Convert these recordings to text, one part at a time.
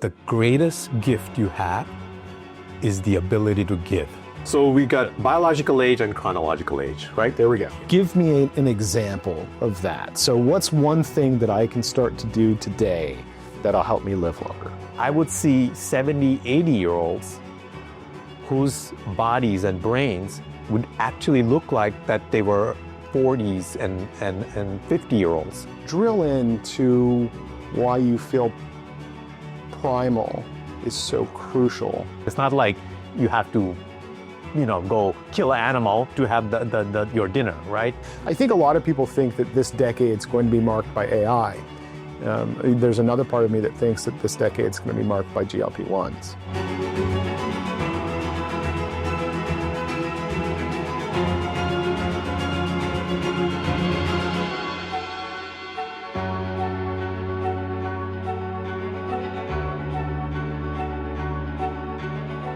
The greatest gift you have is the ability to give. So we got biological age and chronological age, right? There we go. Give me an example of that. So what's one thing that I can start to do today that'll help me live longer? I would see 70, 80-year-olds whose bodies and brains would actually look like that they were 40s and 50-year-olds. Drill into why you feel Primal is so crucial. It's not like you have to, go kill an animal to have your dinner, right? I think a lot of people think that this decade's going to be marked by AI. There's another part of me that thinks that this decade's going to be marked by GLP-1s.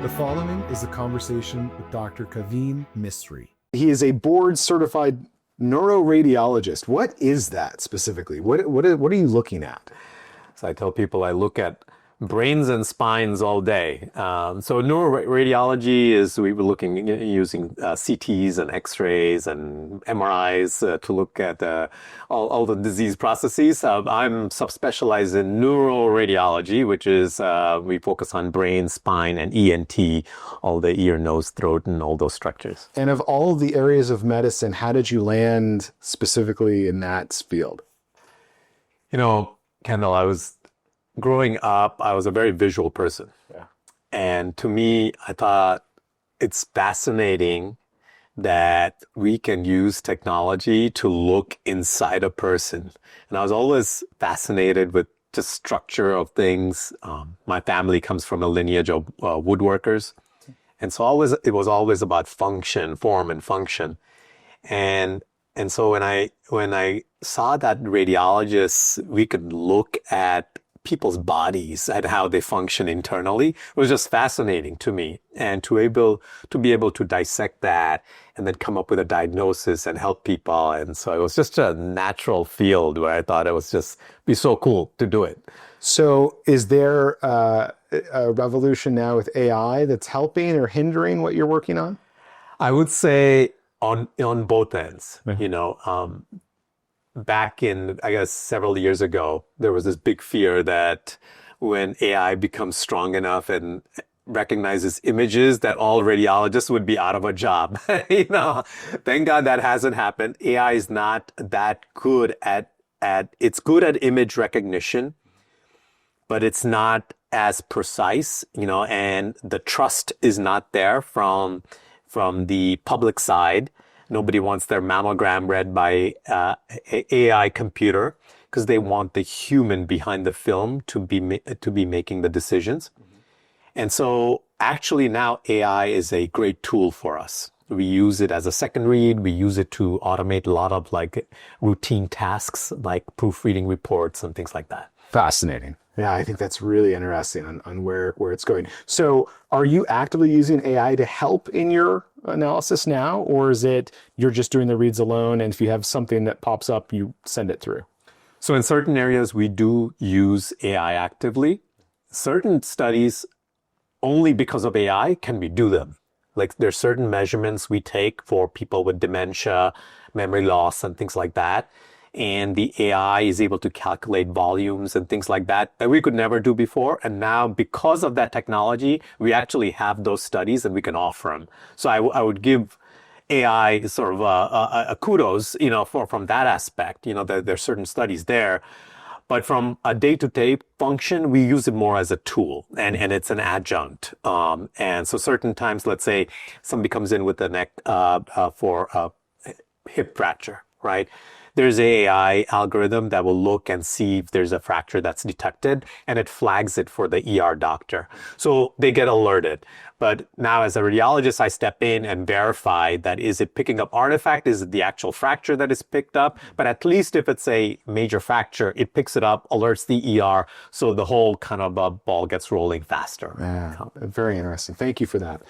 The following is a conversation with Dr. Kavin Mistry. He is a board-certified neuroradiologist. What is that specifically? What are you looking at? So I tell people I look at brains and spines all day. So neuroradiology is we were looking using CTs and X-rays and MRIs to look at all the disease processes. I'm subspecialized in neuroradiology, which is we focus on brain, spine, and ENT, all the ear, nose, throat, and all those structures. And of all of the areas of medicine, how did you land specifically in that field? Kendall, growing up, I was a very visual person. Yeah. And to me, I thought it's fascinating that we can use technology to look inside a person. And I was always fascinated with the structure of things. My family comes from a lineage of woodworkers. And so it was always about function, form and function. And so when I saw that radiologists, we could look at people's bodies and how they function internally, it was just fascinating to me. And to be able to dissect that and then come up with a diagnosis and help people. And so it was just a natural field where I thought it was just be so cool to do it. So is there a revolution now with AI that's helping or hindering what you're working on? I would say on both ends, back in, I guess, several years ago, there was this big fear that when AI becomes strong enough and recognizes images, that all radiologists would be out of a job. Thank God that hasn't happened. AI is not that good it's good at image recognition, but it's not as precise, and the trust is not there from the public side. Nobody wants their mammogram read by AI computer because they want the human behind the film to be making the decisions. Mm-hmm. And so actually now AI is a great tool for us. We use it as a second read. We use it to automate a lot of routine tasks like proofreading reports and things like that. Fascinating. Yeah, I think that's really interesting on where it's going. So are you actively using AI to help in your analysis now, or is it you're just doing the reads alone, and if you have something that pops up, you send it through? So in certain areas, we do use AI actively. Certain studies, only because of AI can we do them. Like there's certain measurements we take for people with dementia, memory loss, and things like that. And the AI is able to calculate volumes and things like that we could never do before. And now, because of that technology, we actually have those studies and we can offer them. So I would give AI sort of a kudos, from that aspect. There's certain studies there. But from a day-to-day function, we use it more as a tool, and it's an adjunct. And so certain times, let's say somebody comes in with a neck for a hip fracture, right? There's an AI algorithm that will look and see if there's a fracture that's detected, and it flags it for the ER doctor. So they get alerted. But now as a radiologist, I step in and verify that is it picking up artifact? Is it the actual fracture that is picked up? But at least if it's a major fracture, it picks it up, alerts the ER, so the whole kind of ball gets rolling faster. Yeah, very interesting. Thank you for that.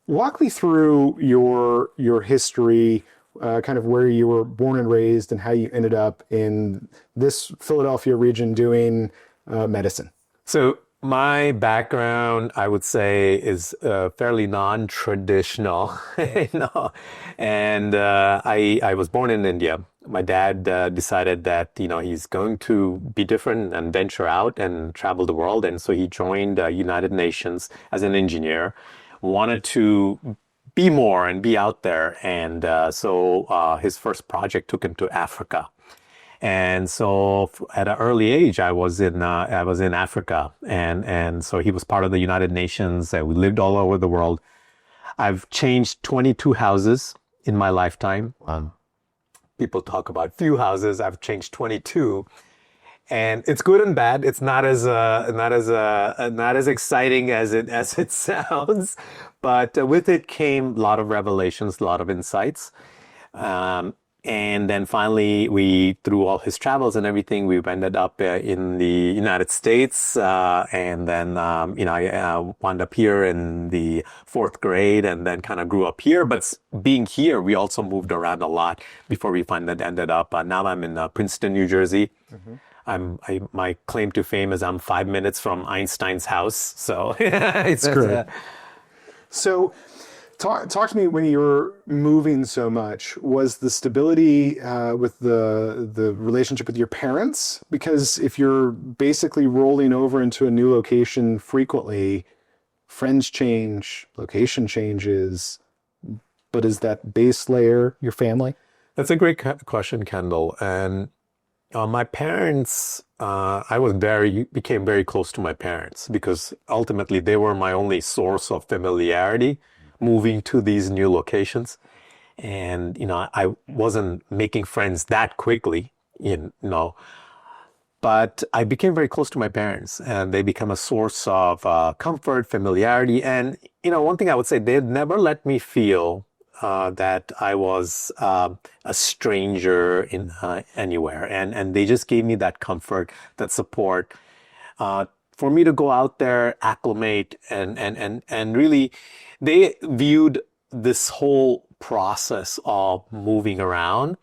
Walk me through your history, kind of where you were born and raised and how you ended up in this Philadelphia region doing medicine. So my background, I would say, is fairly non-traditional, you know, and I was born in India. My dad decided that he's going to be different and venture out and travel the world, and so he joined United Nations as an engineer. Wanted to be more and be out there, and so his first project took him to Africa. And so at an early age, I was in Africa, and so he was part of the United Nations. And we lived all over the world. I've changed 22 houses in my lifetime. People talk about few houses. I've changed 22, and it's good and bad. It's not as exciting as it sounds, but with it came a lot of revelations, a lot of insights. And then finally, through all his travels and everything, we've ended up in the United States. And then, I wound up here in the fourth grade and then kind of grew up here. But being here, we also moved around a lot before we finally ended up. Now I'm in Princeton, New Jersey. Mm-hmm. My claim to fame is I'm 5 minutes from Einstein's house. So it's great. So talk to me, when you were moving so much, was the stability with the relationship with your parents? Because if you're basically rolling over into a new location frequently, friends change, location changes, but is that base layer your family? That's a great question, Kendall. And my parents, I became very close to my parents because ultimately they were my only source of familiarity moving to these new locations. And, I wasn't making friends that quickly, but I became very close to my parents and they became a source of comfort, familiarity. And, one thing I would say, they'd never let me feel that I was a stranger in anywhere. And they just gave me that comfort, that support, for me to go out there, acclimate, and really, they viewed this whole process of moving around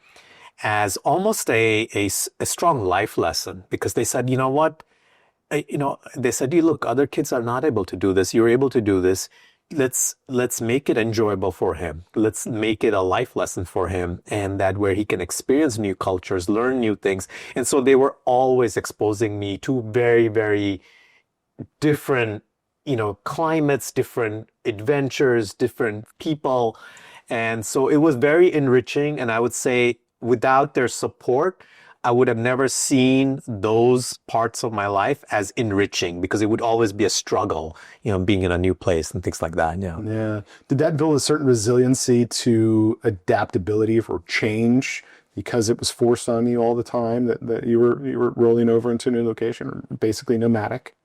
as almost a strong life lesson, because they said, you know what, they said, you look, other kids are not able to do this. You're able to do this. Let's make it enjoyable for him. Let's make it a life lesson for him, and that where he can experience new cultures, learn new things. And so they were always exposing me to very, very different, climates, different adventures, different people. And so it was very enriching. And I would say without their support, I would have never seen those parts of my life as enriching, because it would always be a struggle, being in a new place and things like that. Yeah. Yeah. Did that build a certain resiliency to adaptability for change because it was forced on you all the time, that you were rolling over into a new location, or basically nomadic?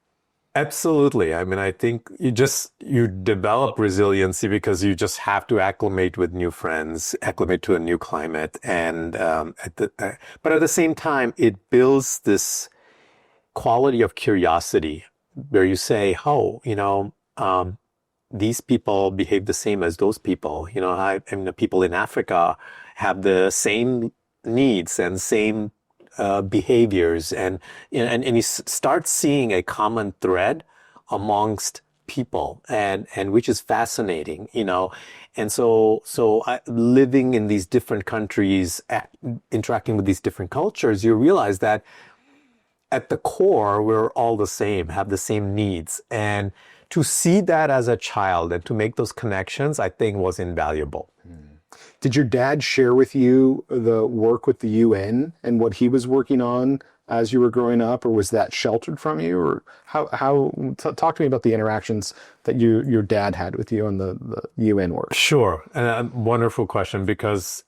Absolutely. I mean, I think you develop resiliency because you just have to acclimate with new friends, acclimate to a new climate. And, but at the same time, it builds this quality of curiosity where you say, these people behave the same as those people. The people in Africa have the same needs and same behaviors, and you start seeing a common thread amongst people, and which is fascinating, and so living in these different countries, interacting with these different cultures, you realize that at the core we're all the same, have the same needs, and to see that as a child and to make those connections, I think was invaluable. Did your dad share with you the work with the UN and what he was working on as you were growing up, or was that sheltered from you? Or talk to me about the interactions that your dad had with you on the UN work. Sure. Wonderful question, because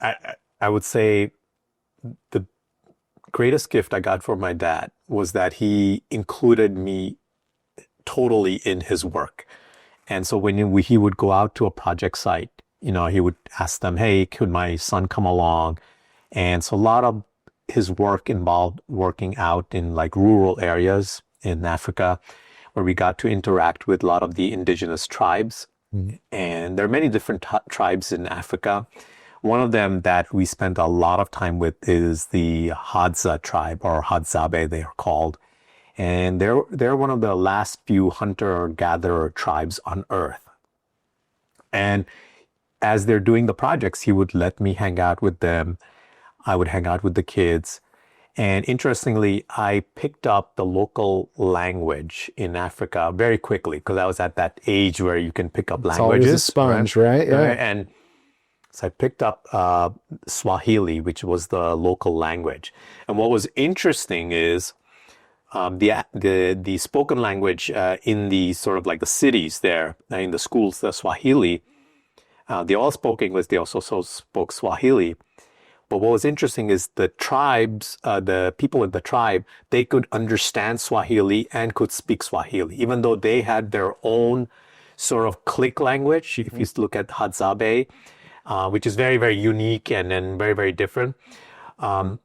I would say the greatest gift I got from my dad was that he included me totally in his work. And so when he would go out to a project site, he would ask them, hey, could my son come along? And so a lot of his work involved working out in like rural areas in Africa, where we got to interact with a lot of the indigenous tribes. Mm-hmm. And there are many different tribes in Africa. One of them that we spent a lot of time with is the Hadza tribe, or Hadzabe they are called. And they're one of the last few hunter-gatherer tribes on Earth. And as they're doing the projects, he would let me hang out with them. I would hang out with the kids. And interestingly, I picked up the local language in Africa very quickly because I was at that age where you can pick up languages. It's always a sponge, right? Yeah. And so I picked up Swahili, which was the local language. And what was interesting is the spoken language in the sort of like the cities there, in the schools, the Swahili, they all spoke English. They also spoke Swahili. But what was interesting is the tribes, the people in the tribe, they could understand Swahili and could speak Swahili, even though they had their own sort of click language. If you look at Hadza, which is very, very unique and then very, very different. So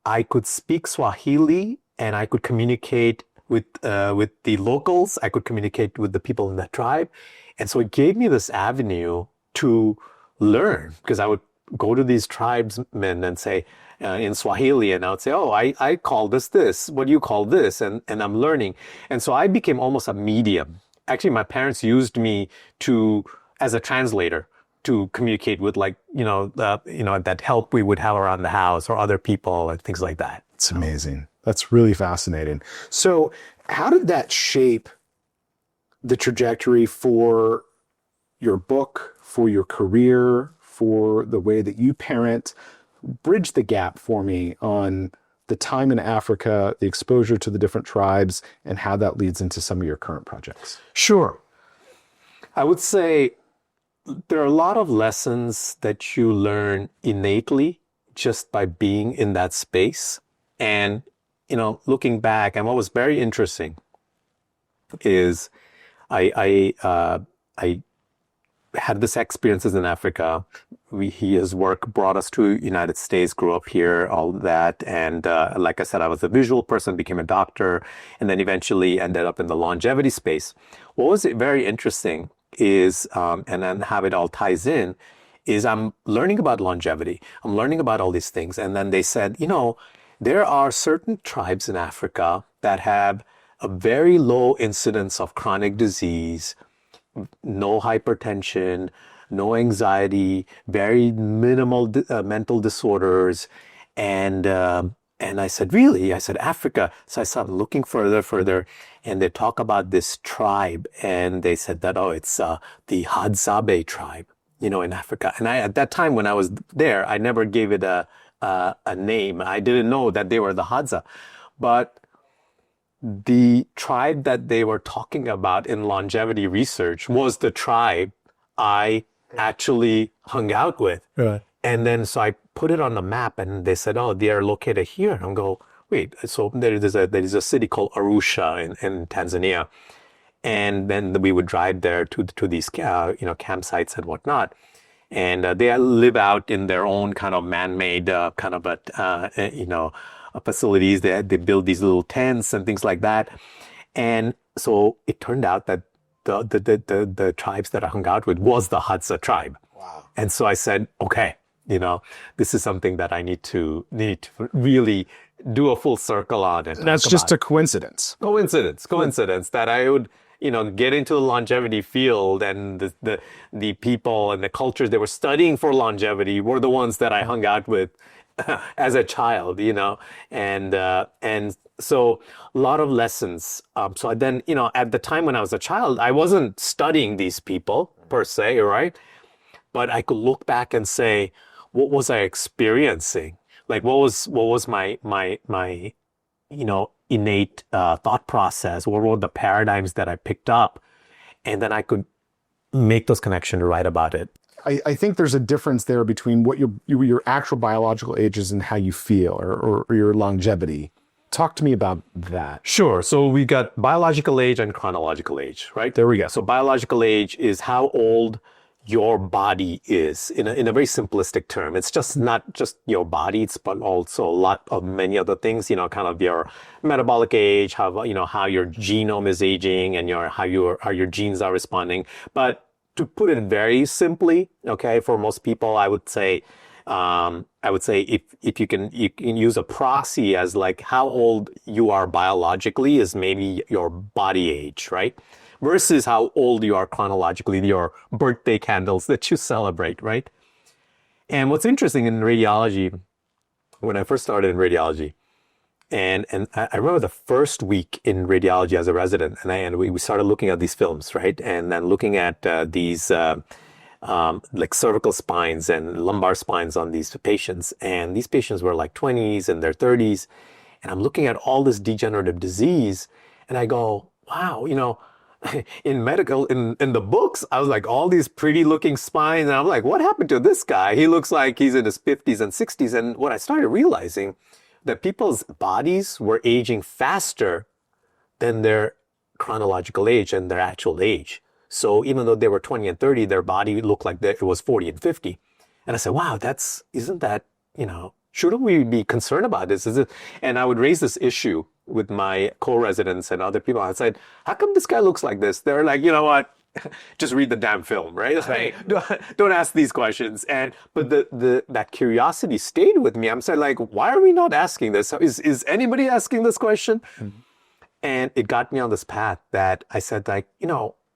I could speak Swahili and I could communicate with the locals. I could communicate with the people in the tribe. And so it gave me this avenue to learn, because I would go to these tribesmen and say in Swahili, and I would say, oh, I call this. What do you call this? And I'm learning. And so I became almost a medium. Actually, my parents used me as a translator to communicate with that help we would have around the house or other people and things like that. It's amazing. That's really fascinating. So how did that shape the trajectory for your book, for your career, for the way that you parent? Bridge the gap for me on the time in Africa, the exposure to the different tribes, and how that leads into some of your current projects. Sure. I would say there are a lot of lessons that you learn innately just by being in that space. And, looking back, and what was very interesting is I had this experiences in Africa. His work brought us to United States, grew up here, all that. And like I said, I was a visual person, became a doctor, and then eventually ended up in the longevity space. What was very interesting is, and then how it all ties in, is I'm learning about longevity. I'm learning about all these things. And then they said, there are certain tribes in Africa that have a very low incidence of chronic disease, no hypertension, no anxiety, very minimal mental disorders. And I said, really? I said, Africa. So I started looking further, and they talk about this tribe, and they said that, it's the Hadza tribe, in Africa. And at that time when I was there, I never gave it a name. I didn't know that they were the Hadza. But the tribe that they were talking about in longevity research was the tribe I actually hung out with. Right. And then so I put it on the map, and they said, oh, they are located here. And I'm go, wait, so there is a city called Arusha in Tanzania. And then we would drive there to these campsites and whatnot. And they live out in their own kind of man-made facilities. They build these little tents and things like that. And so it turned out that the tribes that I hung out with was the Hadza tribe. Wow. And so I said, okay, this is something that I need to really do a full circle on. And that's just a coincidence. Coincidence that I would, get into the longevity field, and the people and the cultures that were studying for longevity were the ones that I hung out with as a child, and so a lot of lessons. So then, at the time when I was a child, I wasn't studying these people per se, right? But I could look back and say, what was I experiencing? Like, what was my innate thought process? What were the paradigms that I picked up? And then I could make those connections to write about it. I think there's a difference there between what your actual biological age is and how you feel, or your longevity. Talk to me about that. Sure. So we got biological age and chronological age, right? There we go. So biological age is how old your body is in a very simplistic term. It's just not just your body, but also a lot of many other things, kind of your metabolic age, how your genome is aging, and how your genes are responding. But to put it very simply, okay, for most people, I would say I would say if you can use a proxy as like how old you are biologically is maybe your body age, right? Versus how old you are chronologically, your birthday candles that you celebrate, right? And what's interesting in radiology, when I first started in radiology, and I remember the first week in radiology as a resident, and we started looking at these films, right? And then looking at these like cervical spines and lumbar spines on these patients. And these patients were like 20s and their 30s. And I'm looking at all this degenerative disease, and I go, wow, in medical, in the books, I was like, all these pretty looking spines. And I'm like, what happened to this guy? He looks like he's in his 50s and 60s. And what I started realizing that people's bodies were aging faster than their chronological age and their actual age. So even though they were 20 and 30, their body looked like it was 40 and 50. And I said, wow, isn't that, shouldn't we be concerned about this? And I would raise this issue with my co-residents and other people. I said, how come this guy looks like this? They're like, you know what? Just read the damn film, right? Like, don't ask these questions. But that curiosity stayed with me. I'm saying, like, why are we not asking this? Is anybody asking this question? Mm-hmm. And it got me on this path that I said, like,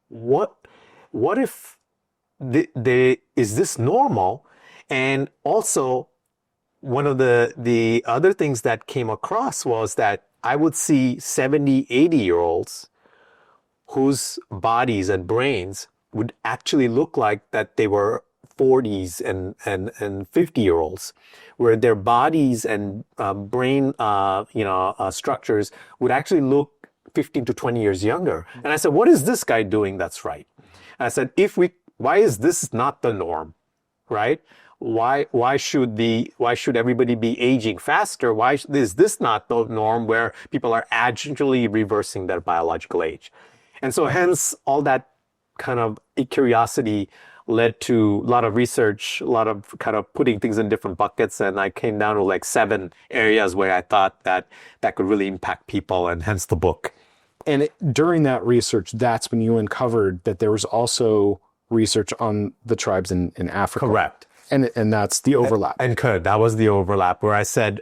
what if is this normal? And also, one of the other things that came across was that I would see 70, 80-year-olds whose bodies and brains would actually look like that they were 40s and 50-year-olds, where their bodies and brain structures would actually look 15 to 20 years younger. And I said, what is this guy doing that's right? And I said, why is this not the norm, right? Why should everybody be aging faster? Why is this not the norm where people are actually reversing their biological age? And so hence all that kind of curiosity led to a lot of research, a lot of kind of putting things in different buckets. And I came down to like 7 areas where I thought that could really impact people, and hence the book. And during that research, that's when you uncovered that there was also research on the tribes in Africa. Correct. And that's the overlap. That was the overlap where I said,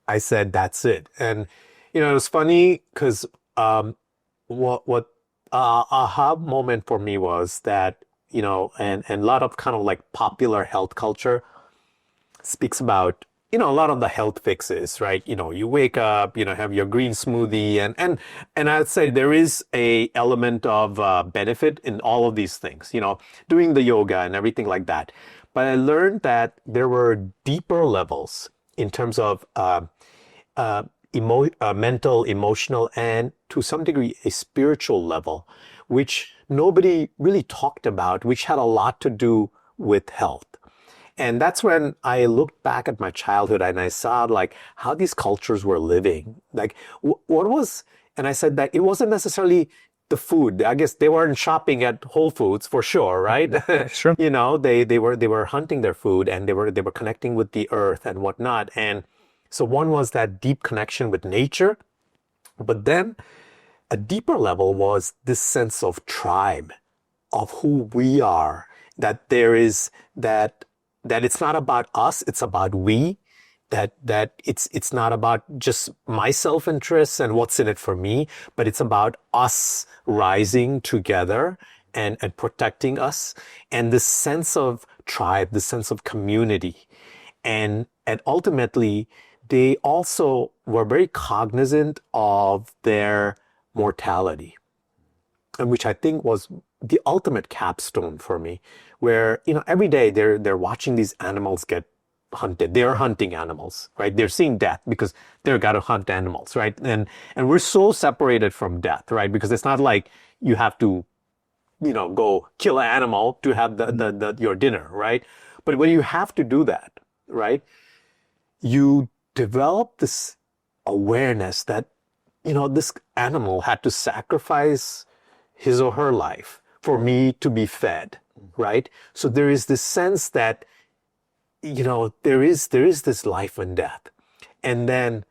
that's it. And, it was funny because what aha moment for me was that, and a lot of kind of like popular health culture speaks about, a lot of the health fixes, right? You wake up, have your green smoothie, and I'd say there is a element of benefit in all of these things, doing the yoga and everything like that. But I learned that there were deeper levels in terms of mental, emotional, and to some degree a spiritual level, which nobody really talked about, which had a lot to do with health. And that's when I looked back at my childhood and I saw like how these cultures were living. Like and I said that it wasn't necessarily the food. I guess they weren't shopping at Whole Foods for sure, right? Sure. They were hunting their food, and they were connecting with the earth and whatnot. And so one was that deep connection with nature, but then a deeper level was this sense of tribe, of who we are, that there is that it's not about us, it's about we, that it's not about just my self-interest and what's in it for me, but it's about us rising together and protecting us, and this sense of tribe, this sense of community. And ultimately, they also were very cognizant of their mortality, and which I think was the ultimate capstone for me, where, every day they're watching these animals get hunted. They're hunting animals, right? They're seeing death because they've got to hunt animals, right? And we're so separated from death, right? Because it's not like you have to, go kill an animal to have your dinner, right? But when you have to do that, right, you develop this awareness that, this animal had to sacrifice his or her life for me to be fed, right? So there is this sense that, there is this life and death. And then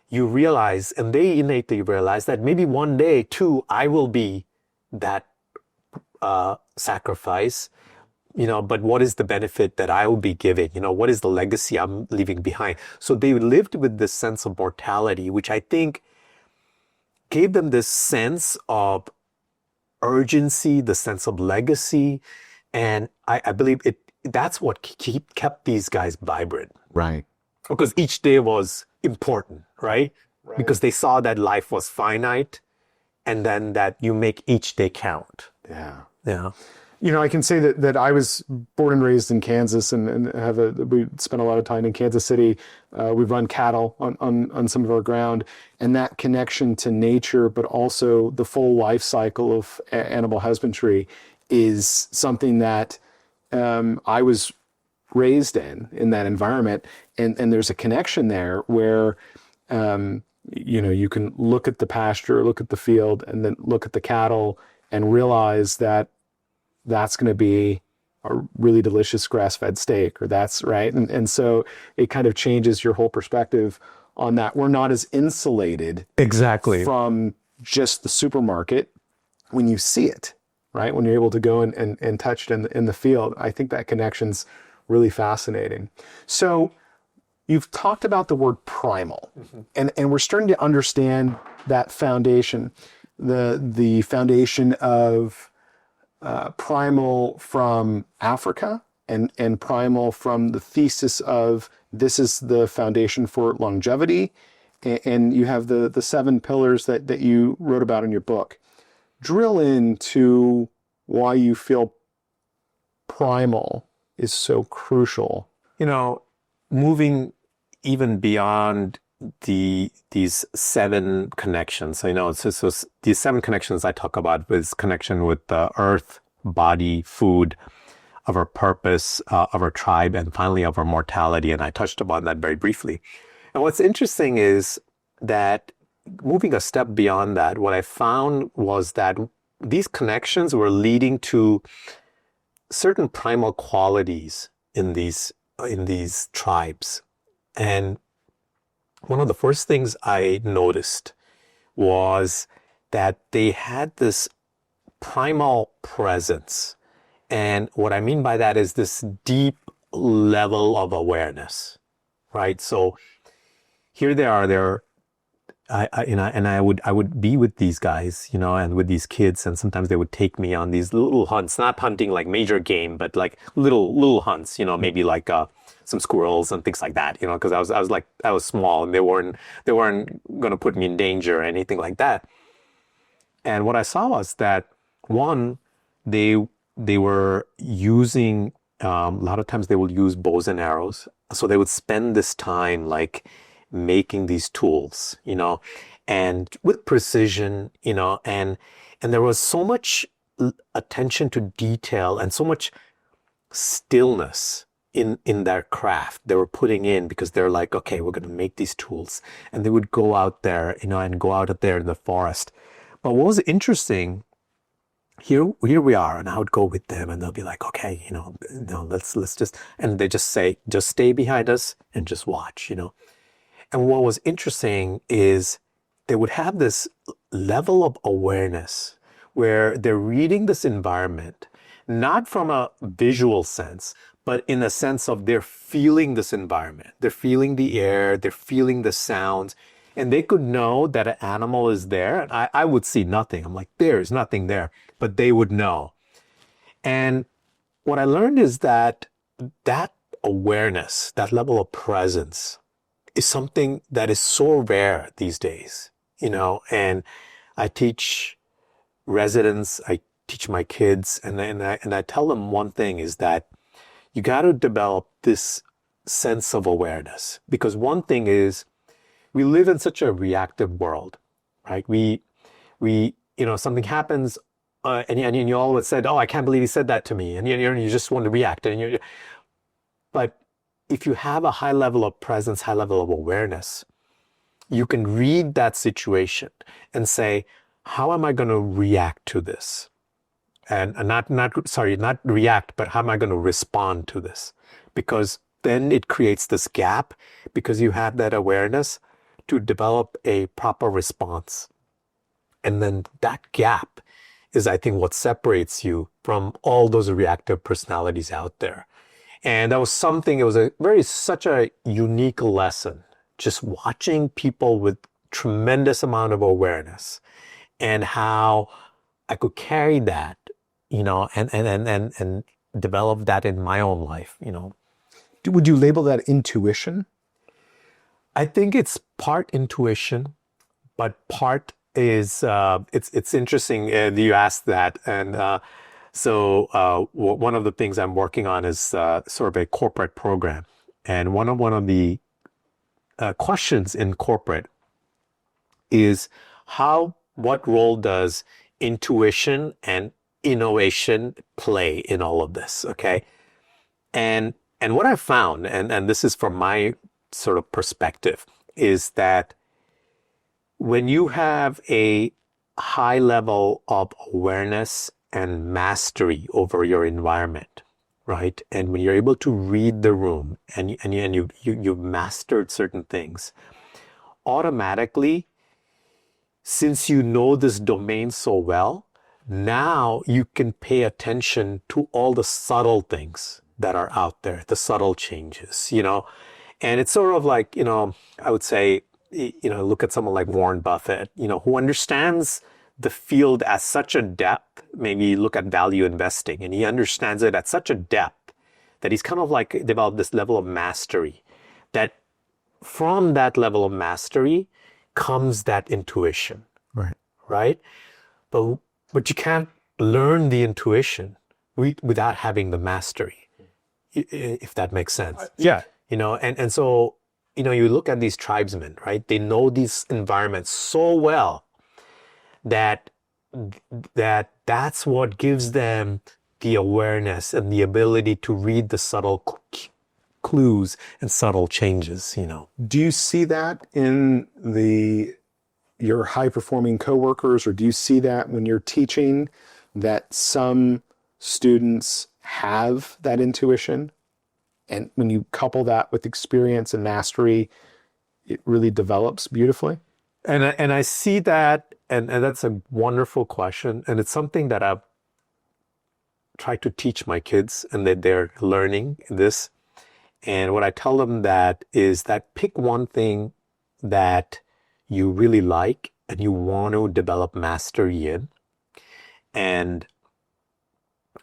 you realize, and they innately realize that maybe one day too, I will be that sacrifice, but what is the benefit that I will be giving? What is the legacy I'm leaving behind? So they lived with this sense of mortality, which I think gave them this sense of urgency, the sense of legacy. And I believe that's what kept these guys vibrant. Right. Because each day was important, right? Because they saw that life was finite, and then that you make each day count. Yeah. Yeah. I can say that I was born and raised in Kansas, and we spent a lot of time in Kansas City. We run cattle on some of our ground, and that connection to nature, but also the full life cycle of animal husbandry, is something that I was raised in that environment, and there's a connection there where you can look at the pasture, look at the field, and then look at the cattle and realize that that's going to be a really delicious grass-fed steak, or that's right. And so it kind of changes your whole perspective on that. We're not as insulated from just the supermarket when you see it, right? When you're able to go and touch it in the field. I think that connection's really fascinating. So you've talked about the word primal, and we're starting to understand that foundation, the foundation of primal from Africa, and primal from the thesis of this is the foundation for longevity. And you have the 7 pillars that you wrote about in your book. Drill into why you feel primal is so crucial. Moving even beyond these 7 connections. So these 7 connections I talk about is connection with the earth, body, food, of our purpose, of our tribe, and finally of our mortality. And I touched upon that very briefly. And what's interesting is that moving a step beyond that, what I found was that these connections were leading to certain primal qualities in these tribes. And one of the first things I noticed was that they had this primal presence. And what I mean by that is this deep level of awareness, right? So here they are, I would be with these guys, and with these kids, and sometimes they would take me on these little hunts, not hunting like major game, but like little hunts, maybe like some squirrels and things like that, because I was small, and they weren't going to put me in danger or anything like that. And what I saw was that one, they were using a lot of times they will use bows and arrows, so they would spend this time like making these tools, and with precision, and there was so much attention to detail and so much stillness in their craft they were putting in, because they're like, okay, we're going to make these tools, and they would go out there, and go out there in the forest. But what was interesting, here we are, and I would go with them, and they'll be like, okay, let's just, and they just say, just stay behind us and just watch, And what was interesting is they would have this level of awareness where they're reading this environment, not from a visual sense, but in a sense of they're feeling this environment. They're feeling the air, they're feeling the sounds, and they could know that an animal is there. And I would see nothing. I'm like, there's nothing there, but they would know. And what I learned is that awareness, that level of presence, is something that is so rare these days, and I teach residents, I teach my kids, and I tell them one thing is that you got to develop this sense of awareness, because one thing is we live in such a reactive world, right? We something happens, and you all would said, oh, I can't believe he said that to me, and you just want to react, but if you have a high level of presence, high level of awareness, you can read that situation and say, how am I going to react to this? And not react, but how am I going to respond to this? Because then it creates this gap, because you have that awareness to develop a proper response. And then that gap is, I think, what separates you from all those reactive personalities out there. And that was something, it was such a unique lesson, just watching people with tremendous amount of awareness and how I could carry that, and develop that in my own life, Would you label that intuition? I think it's part intuition, but part is, it's interesting you asked that. And so one of the things I'm working on is sort of a corporate program. And one of the questions in corporate is what role does intuition and innovation play in all of this? Okay. And what I found, and this is from my sort of perspective, is that when you have a high level of awareness and mastery over your environment, right? And when you're able to read the room and you've mastered certain things, automatically, since you know this domain so well, now you can pay attention to all the subtle things that are out there, the subtle changes, and it's sort of like, I would say, look at someone like Warren Buffett, who understands the field at such a depth. Maybe look at value investing, and he understands it at such a depth that he's kind of like developed this level of mastery, that from that level of mastery comes that intuition. Right? But you can't learn the intuition without having the mastery, if that makes sense. Yeah. And so, you look at these tribesmen, right? They know these environments so well that's what gives them the awareness and the ability to read the subtle clues and subtle changes, Do you see that in your high-performing coworkers, or do you see that when you're teaching, that some students have that intuition? And when you couple that with experience and mastery, it really develops beautifully? And I see that, and that's a wonderful question. And it's something that I've tried to teach my kids, and that they're learning this. And what I tell them that is that pick one thing that you really like and you want to develop mastery in. And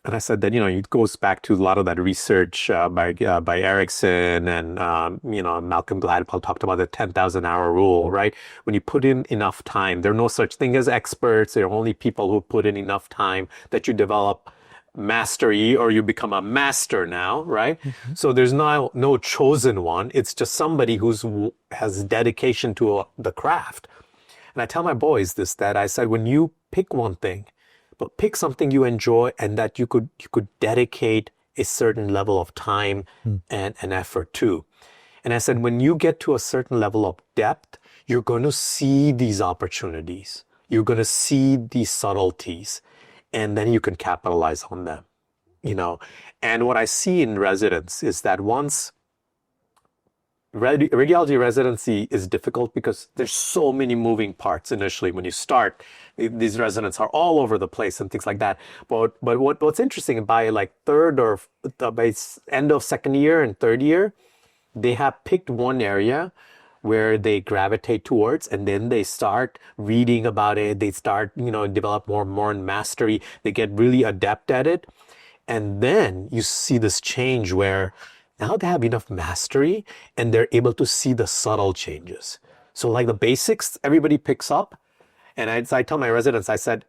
I said that, it goes back to a lot of that research by Erickson and, Malcolm Gladwell talked about the 10,000 hour rule, right? When you put in enough time, there are no such thing as experts. There are only people who put in enough time that you develop mastery, or you become a master now, right? Mm-hmm. So there's no chosen one. It's just somebody has dedication to the craft. And I tell my boys that I said, when you pick one thing, but pick something you enjoy and that you could dedicate a certain level of time and effort to. And I said, when you get to a certain level of depth, you're going to see these opportunities. You're going to see these subtleties, and then you can capitalize on them, And what I see in residents is that once radiology residency is difficult because there's so many moving parts initially. When you start, these residents are all over the place and things like that. But what's interesting, by like by end of second year and third year, they have picked one area where they gravitate towards, and then they start reading about it. They start, develop more in mastery. They get really adept at it. And then you see this change where now they have enough mastery and they're able to see the subtle changes. So like the basics, everybody picks up. And I tell my residents, I said,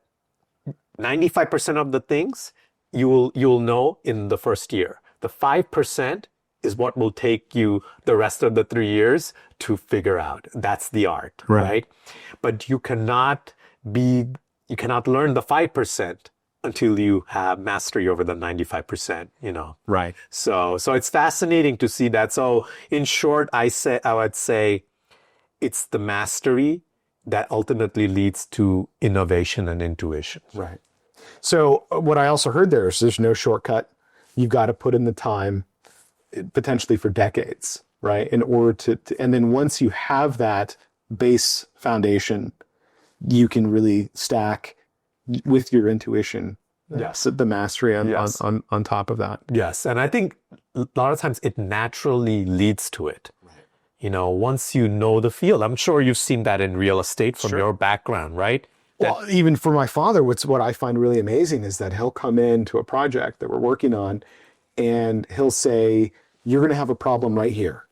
95% of the things you'll know in the first year. The 5% is what will take you the rest of the 3 years to figure out. That's the art, right? But you cannot learn the 5% until you have mastery over the 95%, Right. So it's fascinating to see that. So in short, I would say it's the mastery that ultimately leads to innovation and intuition. Right. So what I also heard there is there's no shortcut. You've got to put in the time, potentially for decades, right? In order to and then once you have that base foundation, you can really stack with your intuition. Yes. The mastery Yes. on top of that. Yes. And I think a lot of times it naturally leads to it. You know, once you know the field, I'm sure you've seen that in real estate from your background, right? Well, even for my father, what I find really amazing is that he'll come into a project that we're working on and he'll say, you're going to have a problem right here.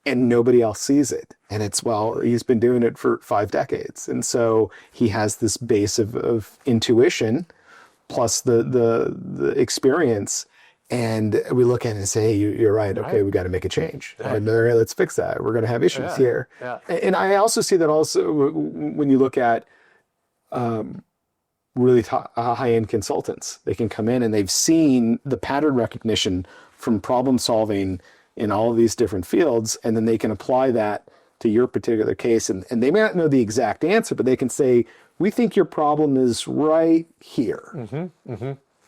And nobody else sees it. And it's, well, he's been doing it for 5 decades. And so he has this base of intuition plus the experience. And we look at it and say, hey, you're right. Okay, we got to make a change. And all right, let's fix that. We're going to have issues here. Yeah. And I also see that also when you look at really high-end consultants. They can come in and they've seen the pattern recognition from problem solving in all of these different fields, and then they can apply that to your particular case. And they may not know the exact answer, but they can say, we think your problem is right here.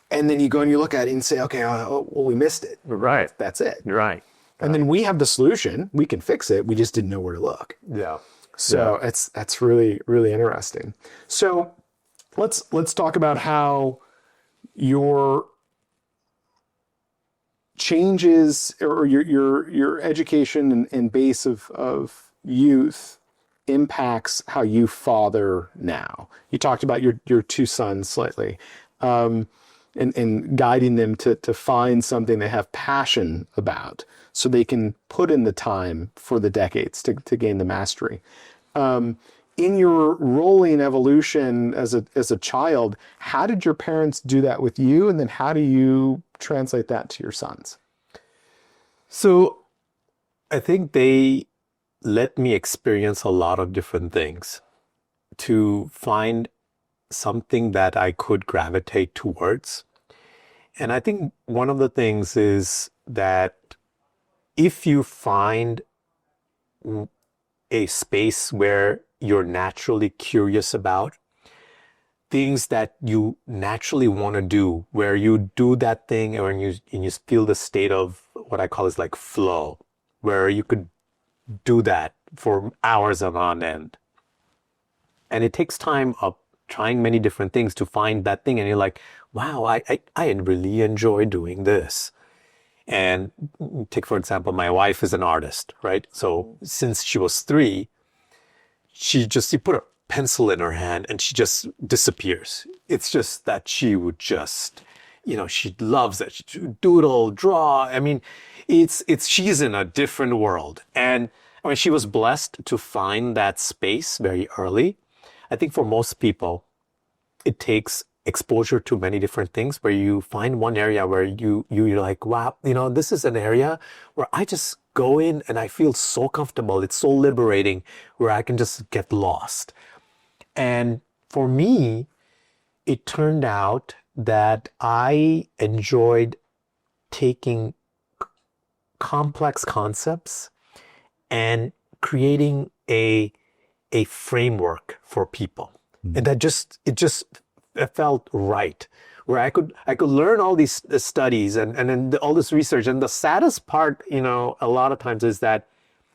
And then you go and you look at it and say, okay, well, we missed it. Right. That's it. Right. And then we have the solution. We can fix it. We just didn't know where to look. Yeah. So that's really, really interesting. So let's talk about how your changes or your education and base of youth impacts how you father now. You talked about your 2 sons slightly, and guiding them to find something they have passion about so they can put in the time for the decades to gain the mastery. In your rolling evolution as a child, how did your parents do that with you? And then how do you translate that to your sons? So I think they let me experience a lot of different things to find something that I could gravitate towards. And I think one of the things is that if you find a space where you're naturally curious about things that you naturally want to do, where you do that thing and you feel the state of what I call is like flow, where you could do that for hours on end. And it takes time of trying many different things to find that thing. And you're like, wow, I really enjoy doing this. And take, for example, my wife is an artist, right? So since she was 3, she put a pencil in her hand and she just disappears. It's just that she would just, she loves it. She doodle, draw. I mean, she's in a different world. And I mean, she was blessed to find that space very early. I think for most people, it takes exposure to many different things where you find one area where you're like, wow, this is an area where I just go in and I feel so comfortable. It's so liberating where I can just get lost. And for me, it turned out that I enjoyed taking complex concepts and creating a framework for people. And that it felt right, where I could learn all these studies and then all this research. And the saddest part, a lot of times is that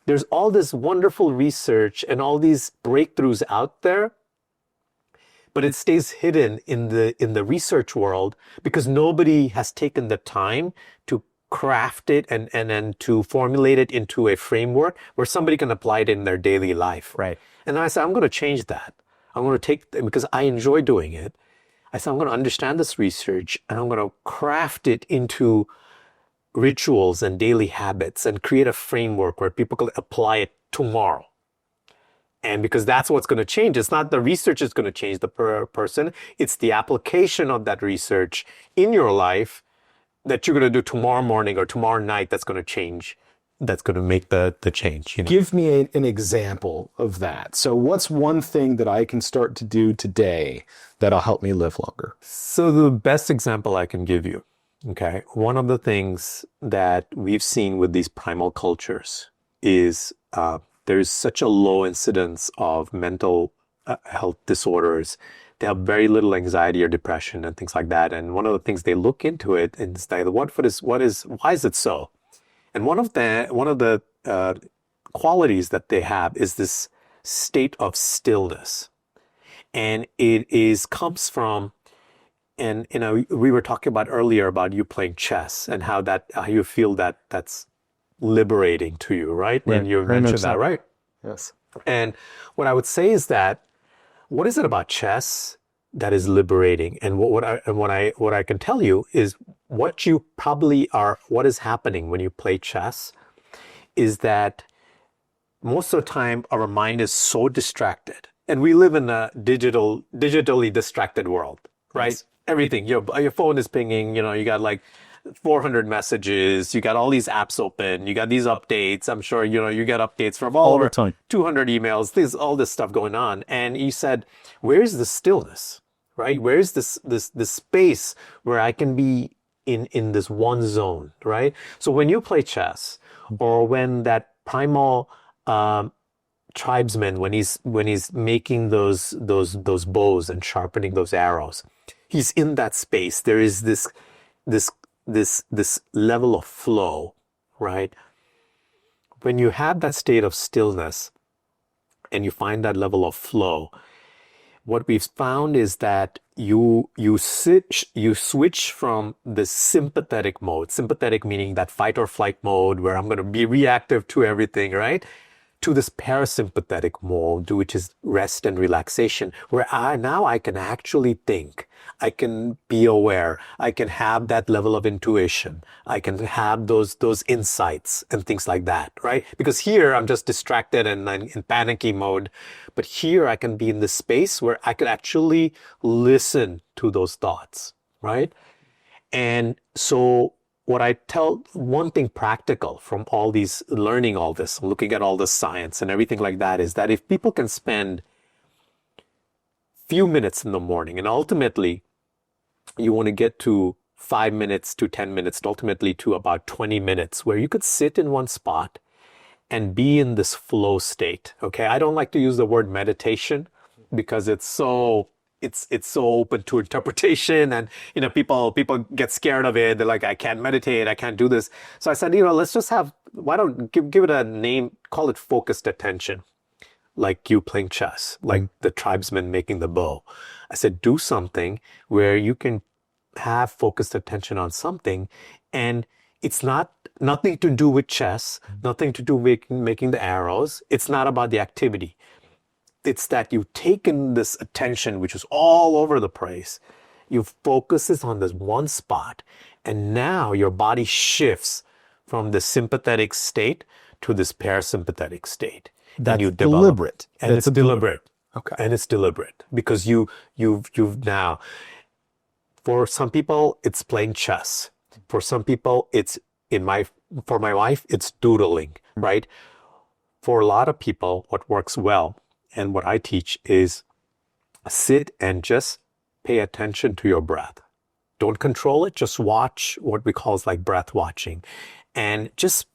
there's all this wonderful research and all these breakthroughs out there, but it stays hidden in the research world because nobody has taken the time to craft it and then to formulate it into a framework where somebody can apply it in their daily life. Right. And then I said, I'm going to change that. I'm going to take, because I enjoy doing it. I said, I'm going to understand this research and I'm going to craft it into rituals and daily habits and create a framework where people can apply it tomorrow. And because that's what's going to change. It's not the research is going to change the person. It's the application of that research in your life that you're going to do tomorrow morning or tomorrow night that's going to change. That's going to make the change. Give me an example of that. So what's one thing that I can start to do today that'll help me live longer? So the best example I can give you, okay, one of the things that we've seen with these primal cultures is there's such a low incidence of mental health disorders. They have very little anxiety or depression and things like that. And one of the things they look into it is like, why is it so? And one of the qualities that they have is this state of stillness. And comes from, and we were talking about earlier about you playing chess and how you feel that's liberating to you, right? Right. And you Very mentioned much that, so. right? Yes. And what I would say is that, what is it about chess that is liberating? And what I can tell you is what you probably are, what is happening when you play chess is that most of the time our mind is so distracted. And we live in a digitally distracted world, right? Yes. Everything, your phone is pinging, you got like 400 messages, you got all these apps open, you got these updates. I'm sure, you get updates from all the over time. 200 emails, all this stuff going on. And you said, where's the stillness, right? Where's this space where I can be in this one zone, right? So when you play chess, or when that primal tribesman, when he's making those bows and sharpening those arrows, he's in that space. There is this level of flow, right? When you have that state of stillness and you find that level of flow, what we've found is that you switch from the sympathetic meaning that fight or flight mode where I'm going to be reactive to everything, right? To this parasympathetic mode, which is rest and relaxation, where I can actually think, I can be aware, I can have that level of intuition, I can have those insights and things like that, right? Because here I'm just distracted and I'm in panicky mode, but here I can be in the space where I could actually listen to those thoughts, right? And so what I tell, one thing practical from learning all this, looking at all the science and everything like that, is that if people can spend few minutes in the morning, and ultimately you want to get to 5 minutes to 10 minutes, and ultimately to about 20 minutes, where you could sit in one spot and be in this flow state. Okay. I don't like to use the word meditation because it's so open to interpretation, and people get scared of it. They're like, I can't meditate, I can't do this. So I said, let's just why don't give it a name, call it focused attention, like you playing chess, like the tribesman making the bow. I said, do something where you can have focused attention on something, and it's nothing to do with chess, nothing to do with making the arrows. It's not about the activity. It's that you've taken this attention, which is all over the place. You focus it on this one spot, and now your body shifts from the sympathetic state to this parasympathetic state. That's and you deliberate. And it's deliberate. Okay. And it's deliberate because you've now, for some people, it's playing chess. For some people, for my wife, it's doodling, right? For a lot of people, what works well, and what I teach, is sit and just pay attention to your breath. Don't control it. Just watch. What we call is like breath watching, and just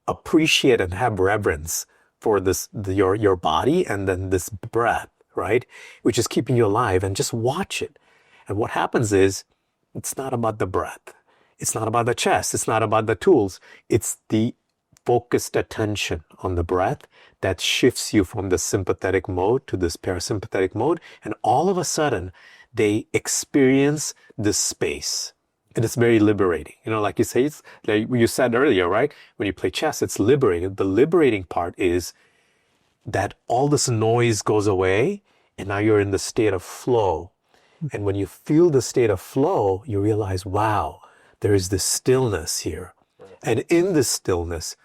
appreciate and have reverence for your body, and then this breath, right, which is keeping you alive, and just watch it. And what happens is, it's not about the breath. It's not about the chess. It's not about the tools. It's the focused attention on the breath that shifts you from the sympathetic mode to this parasympathetic mode. And all of a sudden, they experience this space. And it's very liberating. Like you say, it's like you said earlier, right? When you play chess, it's liberating. The liberating part is that all this noise goes away, and now you're in the state of flow. And when you feel the state of flow, you realize, wow, there is this stillness here. And in this stillness,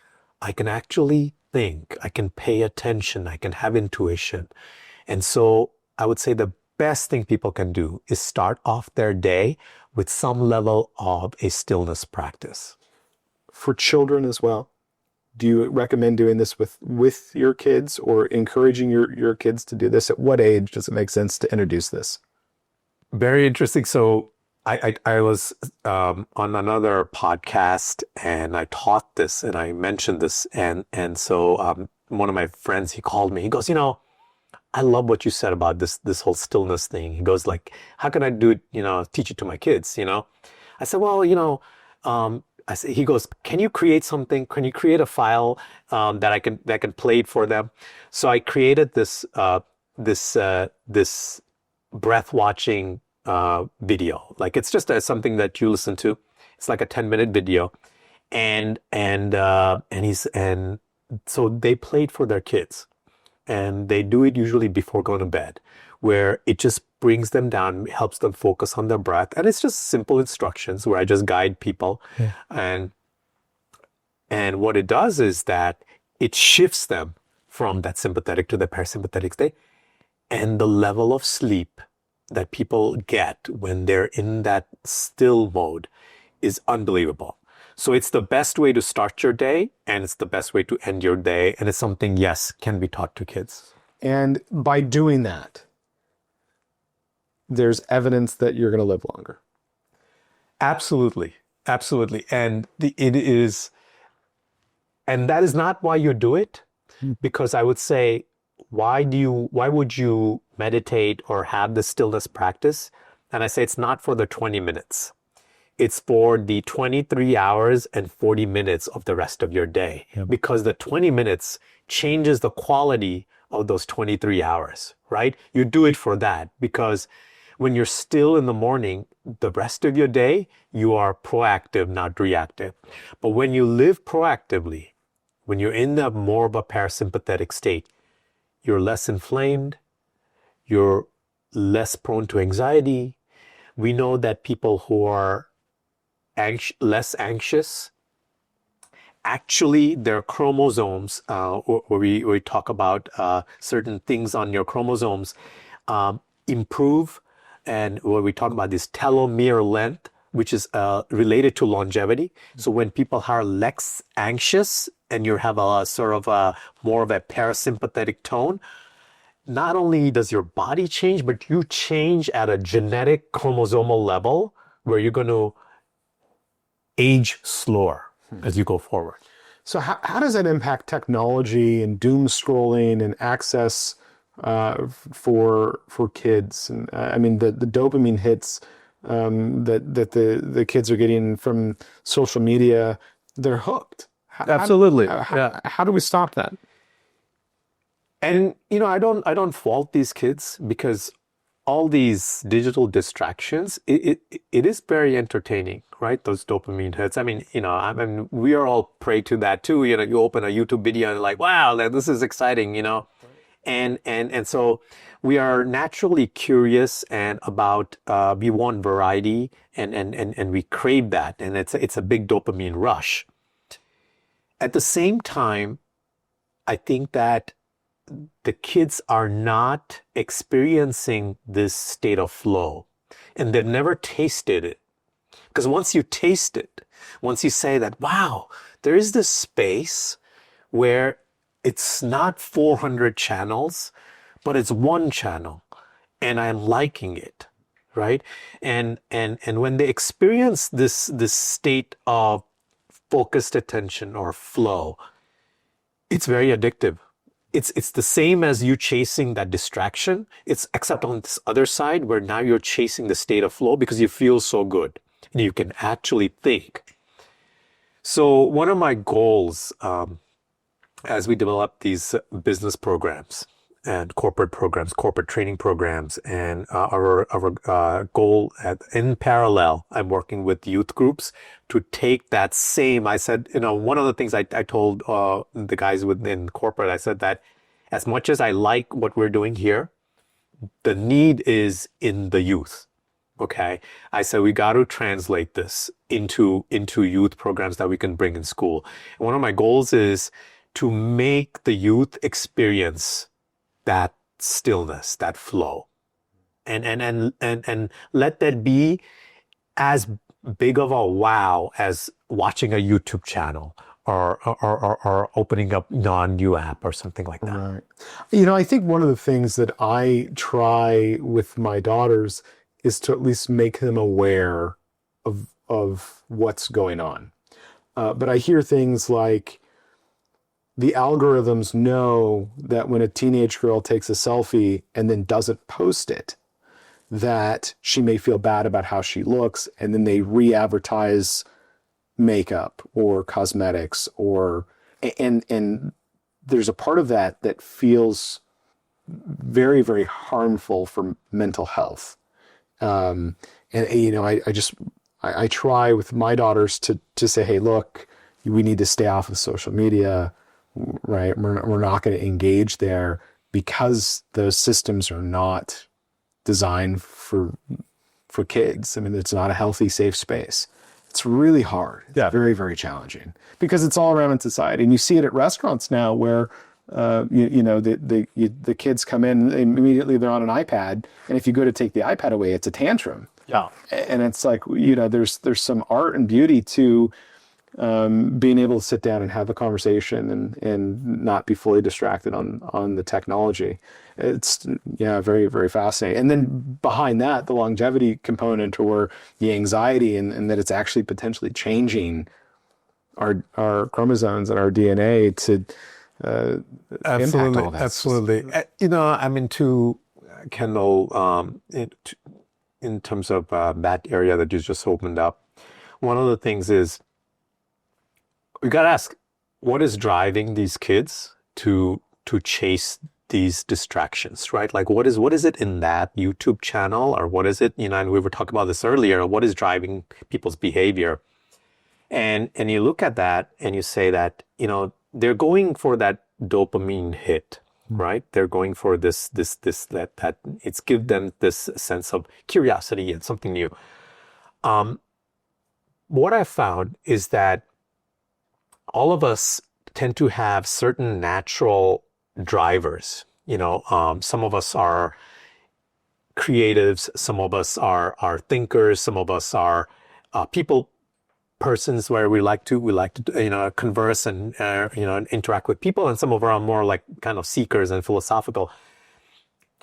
I can actually think, I can pay attention, I can have intuition. And so I would say the best thing people can do is start off their day with some level of a stillness practice. For children as well, do you recommend doing this with your kids, or encouraging your kids to do this? At what age does it make sense to introduce this? Very interesting. So I was on another podcast, and I taught this, and I mentioned this, and so one of my friends, he called me. He goes, I love what you said about this whole stillness thing. He goes, like, how can I do it? Teach it to my kids. I said, well, he goes, can you create something? Can you create a file that I can play it for them? So I created this this breath watching video. Like it's just something that you listen to. It's like a 10-minute video, and so they play it for their kids, and they do it usually before going to bed, where it just brings them down, helps them focus on their breath, and it's just simple instructions where I just guide people, and what it does is that it shifts them from that sympathetic to the parasympathetic state, and the level of sleep that people get when they're in that still mode is unbelievable. So it's the best way to start your day, and it's the best way to end your day, and it's something, yes, can be taught to kids. And by doing that, there's evidence that you're going to live longer. Absolutely. Absolutely. And that is not why you do it, because I would say, why would you meditate or have the stillness practice? And I say it's not for the 20 minutes. It's for the 23 hours and 40 minutes of the rest of your day, because the 20 minutes changes the quality of those 23 hours, right? You do it for that, because when you're still in the morning, the rest of your day, you are proactive, not reactive. But when you live proactively, when you're in the more of a parasympathetic state, you're less inflamed, you're less prone to anxiety. We know that people who are less anxious, actually their chromosomes, where we talk about certain things on your chromosomes, improve, and where we talk about this telomere length, which is related to longevity. So when people are less anxious and you have a sort of a more of a parasympathetic tone, not only does your body change, but you change at a genetic chromosomal level where you're going to age slower as you go forward. So how does that impact technology and doom scrolling and access for kids? And I mean, the dopamine hits that the kids are getting from social media, they're hooked. Absolutely. How do we stop that? And I don't fault these kids, because all these digital distractions, it is very entertaining, right? Those dopamine hits. I mean, we are all prey to that too. You open a YouTube video and like, wow, this is exciting, and so we are naturally curious and about, we want variety, and we crave that, and it's a big dopamine rush. At the same time, I think that the kids are not experiencing this state of flow, and they've never tasted it. Because once you taste it, once you say that, wow, there is this space where it's not 400 channels, but it's one channel, and I'm liking it, right? And when they experience this state of focused attention or flow, it's very addictive. It's the same as you chasing that distraction. It's except on this other side where now you're chasing the state of flow because you feel so good and you can actually think. So one of my goals, as we develop these business programs and corporate programs, corporate training programs, and our goal in parallel, I'm working with youth groups to take that same. I said, one of the things I told the guys within corporate, I said that as much as I like what we're doing here, the need is in the youth. Okay, I said we got to translate this into youth programs that we can bring in school. And one of my goals is to make the youth experience that stillness, that flow, and let that be as big of a wow as watching a YouTube channel or opening up a new app or something like that. Right. I think one of the things that I try with my daughters is to at least make them aware of what's going on. But I hear things like, the algorithms know that when a teenage girl takes a selfie and then doesn't post it, that she may feel bad about how she looks, and then they re-advertise makeup or cosmetics and there's a part of that feels very, very harmful for mental health. And you know, I try with my daughters to say, hey, look, we need to stay off of social media, right? We're not going to engage there because those systems are not designed for kids. I mean, it's not a healthy, safe space. It's really hard. It's very, very challenging because it's all around in society. And you see it at restaurants now where, the kids come in, immediately they're on an iPad. And if you go to take the iPad away, it's a tantrum. Yeah. And it's like, there's some art and beauty to being able to sit down and have a conversation and not be fully distracted on the technology. It's very, very fascinating. And then behind that, the longevity component or the anxiety and that it's actually potentially changing our chromosomes and our DNA to impact all that. Absolutely. I'm into Kendall in terms of that area that you just opened up. One of the things is we got to ask, what is driving these kids to chase these distractions, right? Like what is it in that YouTube channel, or what is it, and we were talking about this earlier, what is driving people's behavior? And you look at that and you say that, they're going for that dopamine hit, right? They're going for that it's give them this sense of curiosity and something new. What I found is that all of us tend to have certain natural drivers. Some of us are creatives, some of us are thinkers, some of us are persons where we like to converse and interact with people, and some of us are more like kind of seekers and philosophical.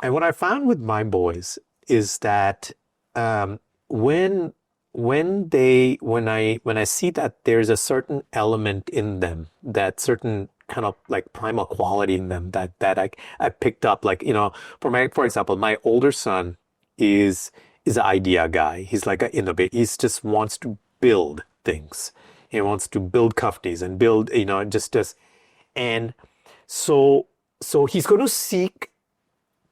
And what I found with my boys is that when I see that there's a certain element in them, that certain kind of like primal quality in them that I picked up, like, for example, my older son is an idea guy. He's like an innovator. He just wants to build things. He wants to build companies and build, and so he's going to seek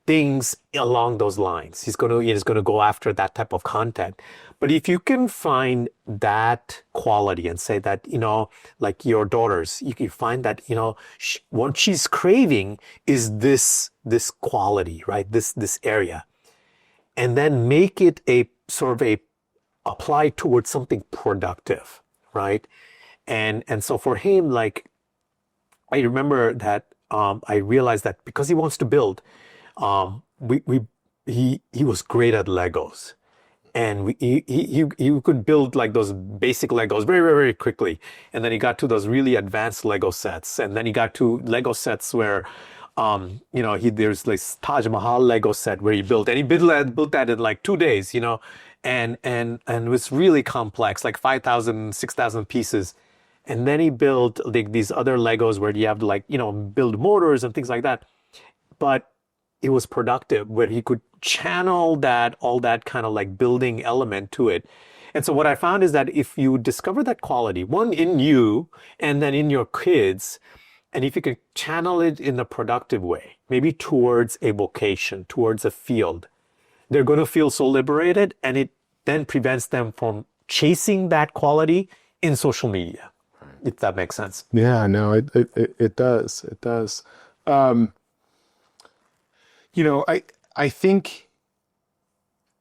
things along those lines. He's going to go after that type of content. But if you can find that quality and say that, like your daughters, you can find that, what she's craving is this quality, right? This area. And then make it a sort of apply towards something productive, right? And so for him, like, I remember that I realized that because he wants to build, he was great at Legos, and he could build like those basic Legos very, very, very quickly. And then he got to those really advanced Lego sets, and then he got to Lego sets where, there's this Taj Mahal Lego set where he built that in like 2 days, and it was really complex, like 5,000, 6,000 pieces. And then he built like these other Legos where you have to like, build motors and things like that. But it was productive, where he could channel all that kind of like building element to it. And so what I found is that if you discover that quality, one in you and then in your kids, and if you can channel it in a productive way, maybe towards a vocation, towards a field, they're going to feel so liberated, and it then prevents them from chasing that quality in social media, if that makes sense. Yeah, no, it does. It does. I think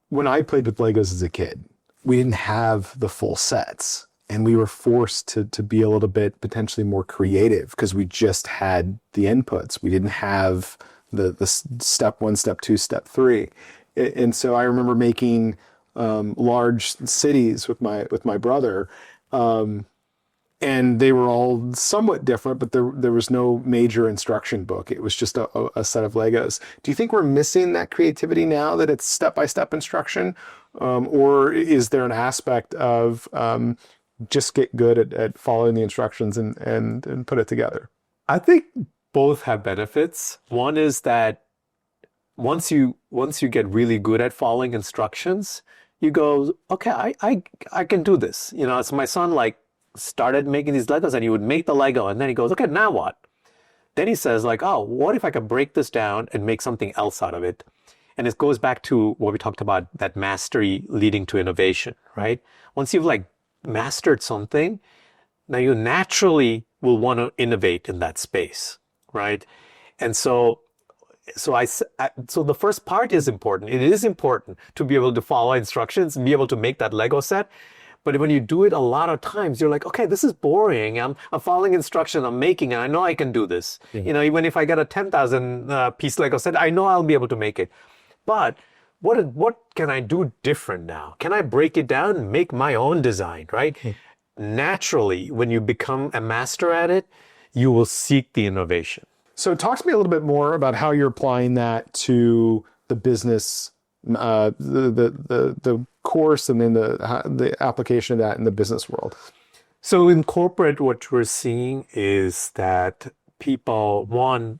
when I played with Legos as a kid, we didn't have the full sets, and we were forced to be a little bit potentially more creative because we just had the inputs. We didn't have the step 1, step 2, step 3. And so I remember making large cities with my brother, and they were all somewhat different, but there was no major instruction book. It was just a set of Legos. Do you think we're missing that creativity now that it's step-by-step instruction? Or is there an aspect of just get good at following the instructions and put it together? I think both have benefits. One is that once you get really good at following instructions, you go, okay, I can do this. So my son like started making these Legos, and he would make the Lego, and then he goes, okay, now what? Then he says like, oh, what if I could break this down and make something else out of it? And it goes back to what we talked about, that mastery leading to innovation, right? Once you've like mastered something, now you naturally will want to innovate in that space, right? And so the first part is important. It is important to be able to follow instructions and be able to make that Lego set. But when you do it a lot of times, you're like, okay, this is boring. I'm following instructions, I'm making it. I know I can do this. Yeah. Even if I get a 10,000 piece Lego set, I know I'll be able to make it. But what can I do different now? Can I break it down and make my own design, right? Naturally, when you become a master at it, you will seek the innovation. So talk to me a little bit more about how you're applying that to the business, the course, and then the application of that in the business world. So in corporate, what we're seeing is that people, one,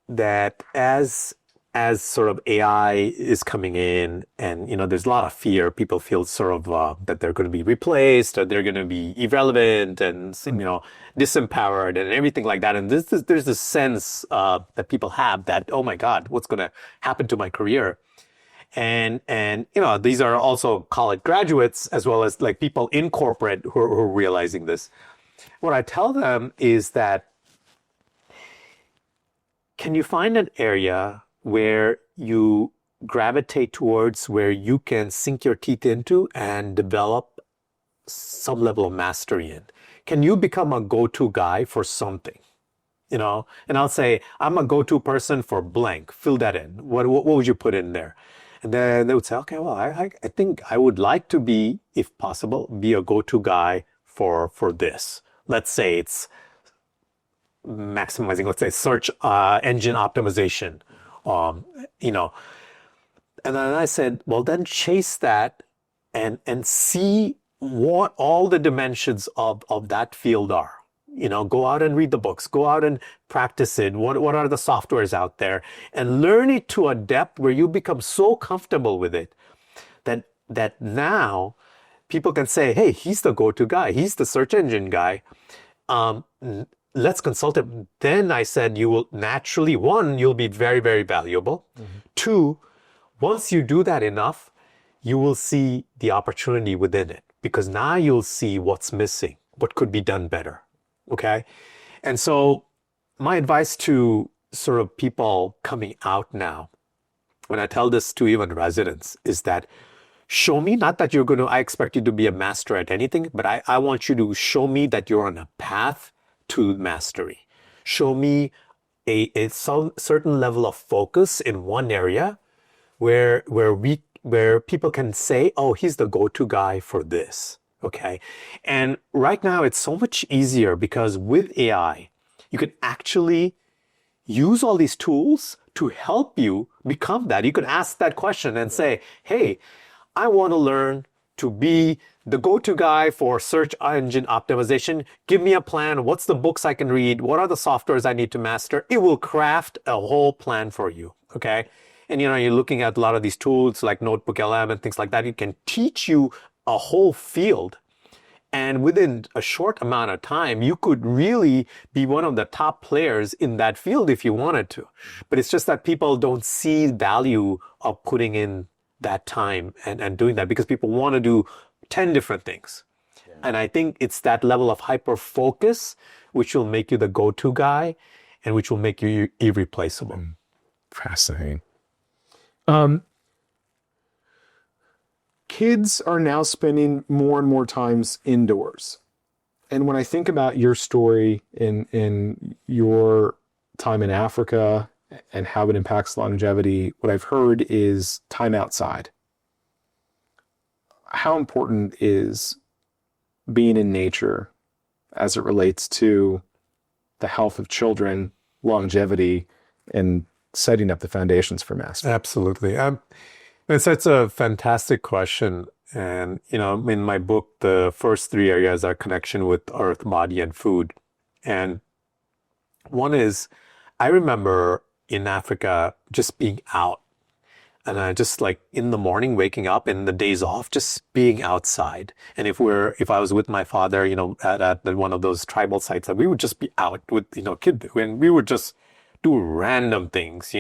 that as sort of AI is coming in, and there's a lot of fear. People feel sort of that they're going to be replaced, or they're going to be irrelevant, and disempowered, and everything like that. And there's this sense that people have that, oh my God, what's going to happen to my career? And these are also college graduates as well as like people in corporate who are realizing this. What I tell them is that, can you find an area where you gravitate towards, where you can sink your teeth into and develop some level of mastery in? Can you become a go-to guy for something? And I'll say, I'm a go-to person for blank. Fill that in. What would you put in there? And then they would say, okay, well, I think I would like to be, if possible, be a go-to guy for this. Let's say it's maximizing, let's say, search engine optimization. And then I said, well, then chase that and see what all the dimensions of that field are. Go out and read the books, go out and practice it. What are the softwares out there, and learn it to a depth where you become so comfortable with it that now people can say, hey, he's the go-to guy. He's the search engine guy. Let's consult him. Then I said, you will naturally, one, you'll be very, very valuable. Mm-hmm. Two, once you do that enough, you will see the opportunity within it, because now you'll see what's missing, what could be done better. Okay. And so my advice to sort of people coming out now, when I tell this to even residents, is that show me, not that I expect you to be a master at anything, but I want you to show me that you're on a path to mastery. Show me a certain level of focus in one area where people can say, oh, he's the go-to guy for this. Okay. And right now it's so much easier because with AI, you can actually use all these tools to help you become that. You could ask that question and say, hey, I want to learn to be the go-to guy for search engine optimization. Give me a plan. What's the books I can read? What are the softwares I need to master? It will craft a whole plan for you. Okay. And you're looking at a lot of these tools like Notebook LM and things like that. It can teach you a whole field. And within a short amount of time, you could really be one of the top players in that field if you wanted to. But it's just that people don't see value of putting in that time and doing that, because people want to do 10 different things. Yeah. And I think it's that level of hyper focus which will make you the go-to guy and which will make you irreplaceable. Fascinating. Kids are now spending more and more times indoors. And when I think about your story in your time in Africa and how it impacts longevity, what I've heard is time outside. How important is being in nature as it relates to the health of children, longevity, and setting up the foundations for mastery? Absolutely. It's a fantastic question. And, in my book, the first three areas are connection with earth, body, and food. And one is, I remember in Africa just being out. And I just like in the morning, waking up and the days off, just being outside. And if I was with my father, at one of those tribal sites, we would just be out with, kids, and we would just do random things,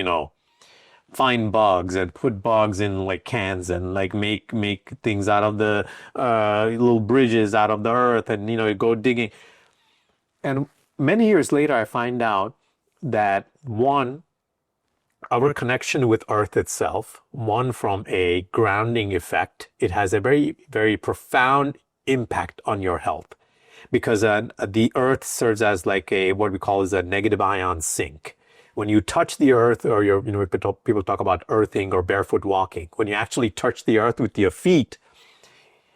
find bugs and put bugs in like cans and like make things out of the little bridges out of the earth, and go digging. And many years later, I find out that our connection with Earth itself, from a grounding effect, it has a very, very profound impact on your health, because the Earth serves as like what we call is a negative ion sink. When you touch the Earth, or people talk about earthing or barefoot walking, when you actually touch the Earth with your feet,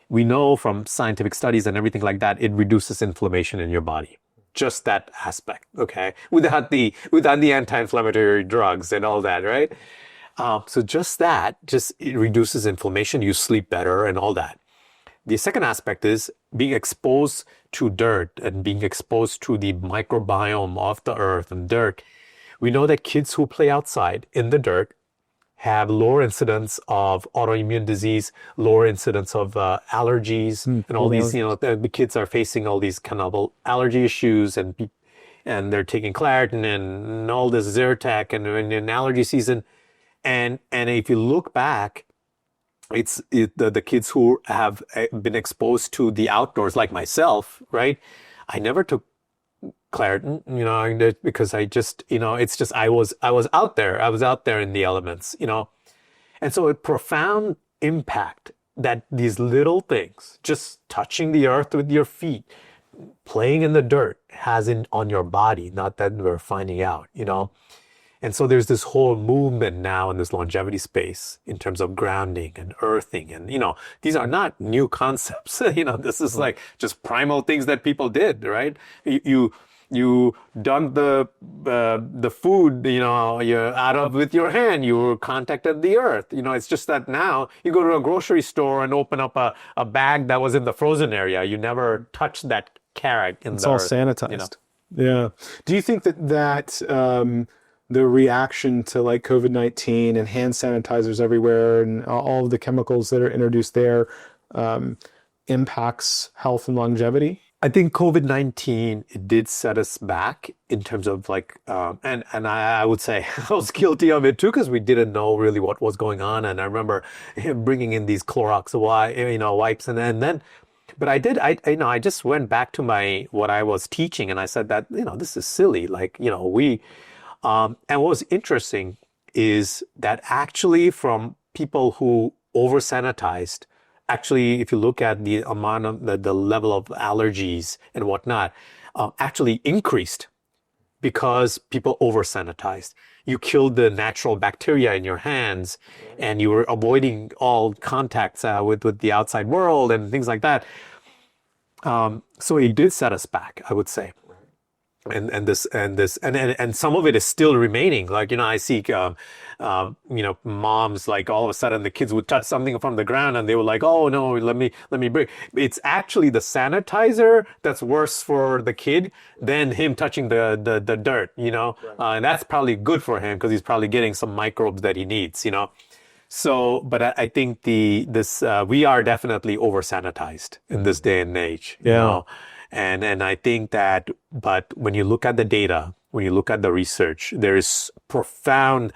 we know from scientific studies and everything like that, it reduces inflammation in your body. Just that aspect, okay? Without the anti-inflammatory drugs and all that, right? So it reduces inflammation, you sleep better and all that. The second aspect is being exposed to dirt and being exposed to the microbiome of the earth and dirt. We know that kids who play outside in the dirt have lower incidence of autoimmune disease, lower incidence of allergies, and all these, the kids are facing all these kind of allergy issues, and they're taking Claritin and all this Zyrtec and in allergy season. And if you look back, it's the kids who have been exposed to the outdoors, like myself, right? I never took Claritin, because I just, it's just, I was out there in the elements, and so a profound impact that these little things, just touching the earth with your feet, playing in the dirt, has on your body, not that we're finding out, And so there's this whole movement now in this longevity space in terms of grounding and earthing. And, these are not new concepts. This is like just primal things that people did, right? You dunk the food, you're out of with your hand, you contacted the earth. It's just that now you go to a grocery store and open up a bag that was in the frozen area. You never touch that carrot in the earth. It's all sanitized. Yeah. Do you think that the reaction to like COVID-19 and hand sanitizers everywhere and all of the chemicals that are introduced there impacts health and longevity? I think COVID-19, it did set us back in terms of like, and I would say I was guilty of it too, because we didn't know really what was going on. And I remember bringing in these Clorox wipes, and then, but I just went back to what I was teaching, and I said that, this is silly. Like, and what was interesting is that actually from people who over sanitized, actually, if you look at the amount of the level of allergies and whatnot, actually increased because people over sanitized. You killed the natural bacteria in your hands, and you were avoiding all contacts with the outside world and things like that. So it did set us back, I would say. And some of it is still remaining. Like, I see, moms, like all of a sudden the kids would touch something from the ground and they were like, oh no, let me break. It's actually the sanitizer that's worse for the kid than him touching the dirt, and that's probably good for him because he's probably getting some microbes that he needs, So, but I think we are definitely over sanitized in this day and age. Yeah. And I think that, but when you look at the data, when you look at the research, there is profound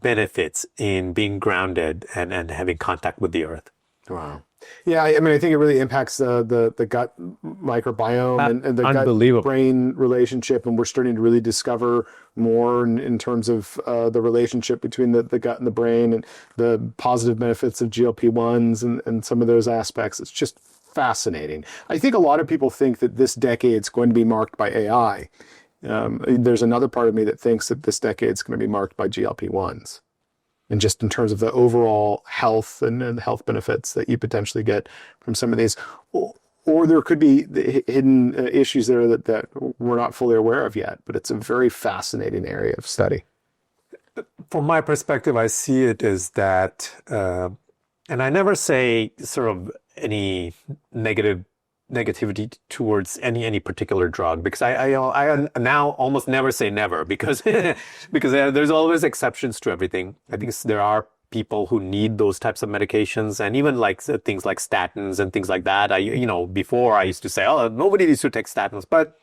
benefits in being grounded and having contact with the earth. Wow. Yeah, I mean, I think it really impacts the gut microbiome and the gut-brain relationship, and we're starting to really discover more in terms of the relationship between the gut and the brain, and the positive benefits of GLP-1s and some of those aspects. It's just fascinating. I think a lot of people think that this decade is going to be marked by AI. There's another part of me that thinks that this decade is going to be marked by GLP-1s. And just in terms of the overall health and health benefits that you potentially get from some of these. Or there could be hidden issues there that we're not fully aware of yet, but it's a very fascinating area of study. From my perspective, I see it as that, and I never say sort of any negativity towards any particular drug, because I now almost never say never, because there's always exceptions to everything. I think there are people who need those types of medications, and even like things like statins and things like that. Before I used to say, oh, nobody needs to take statins, but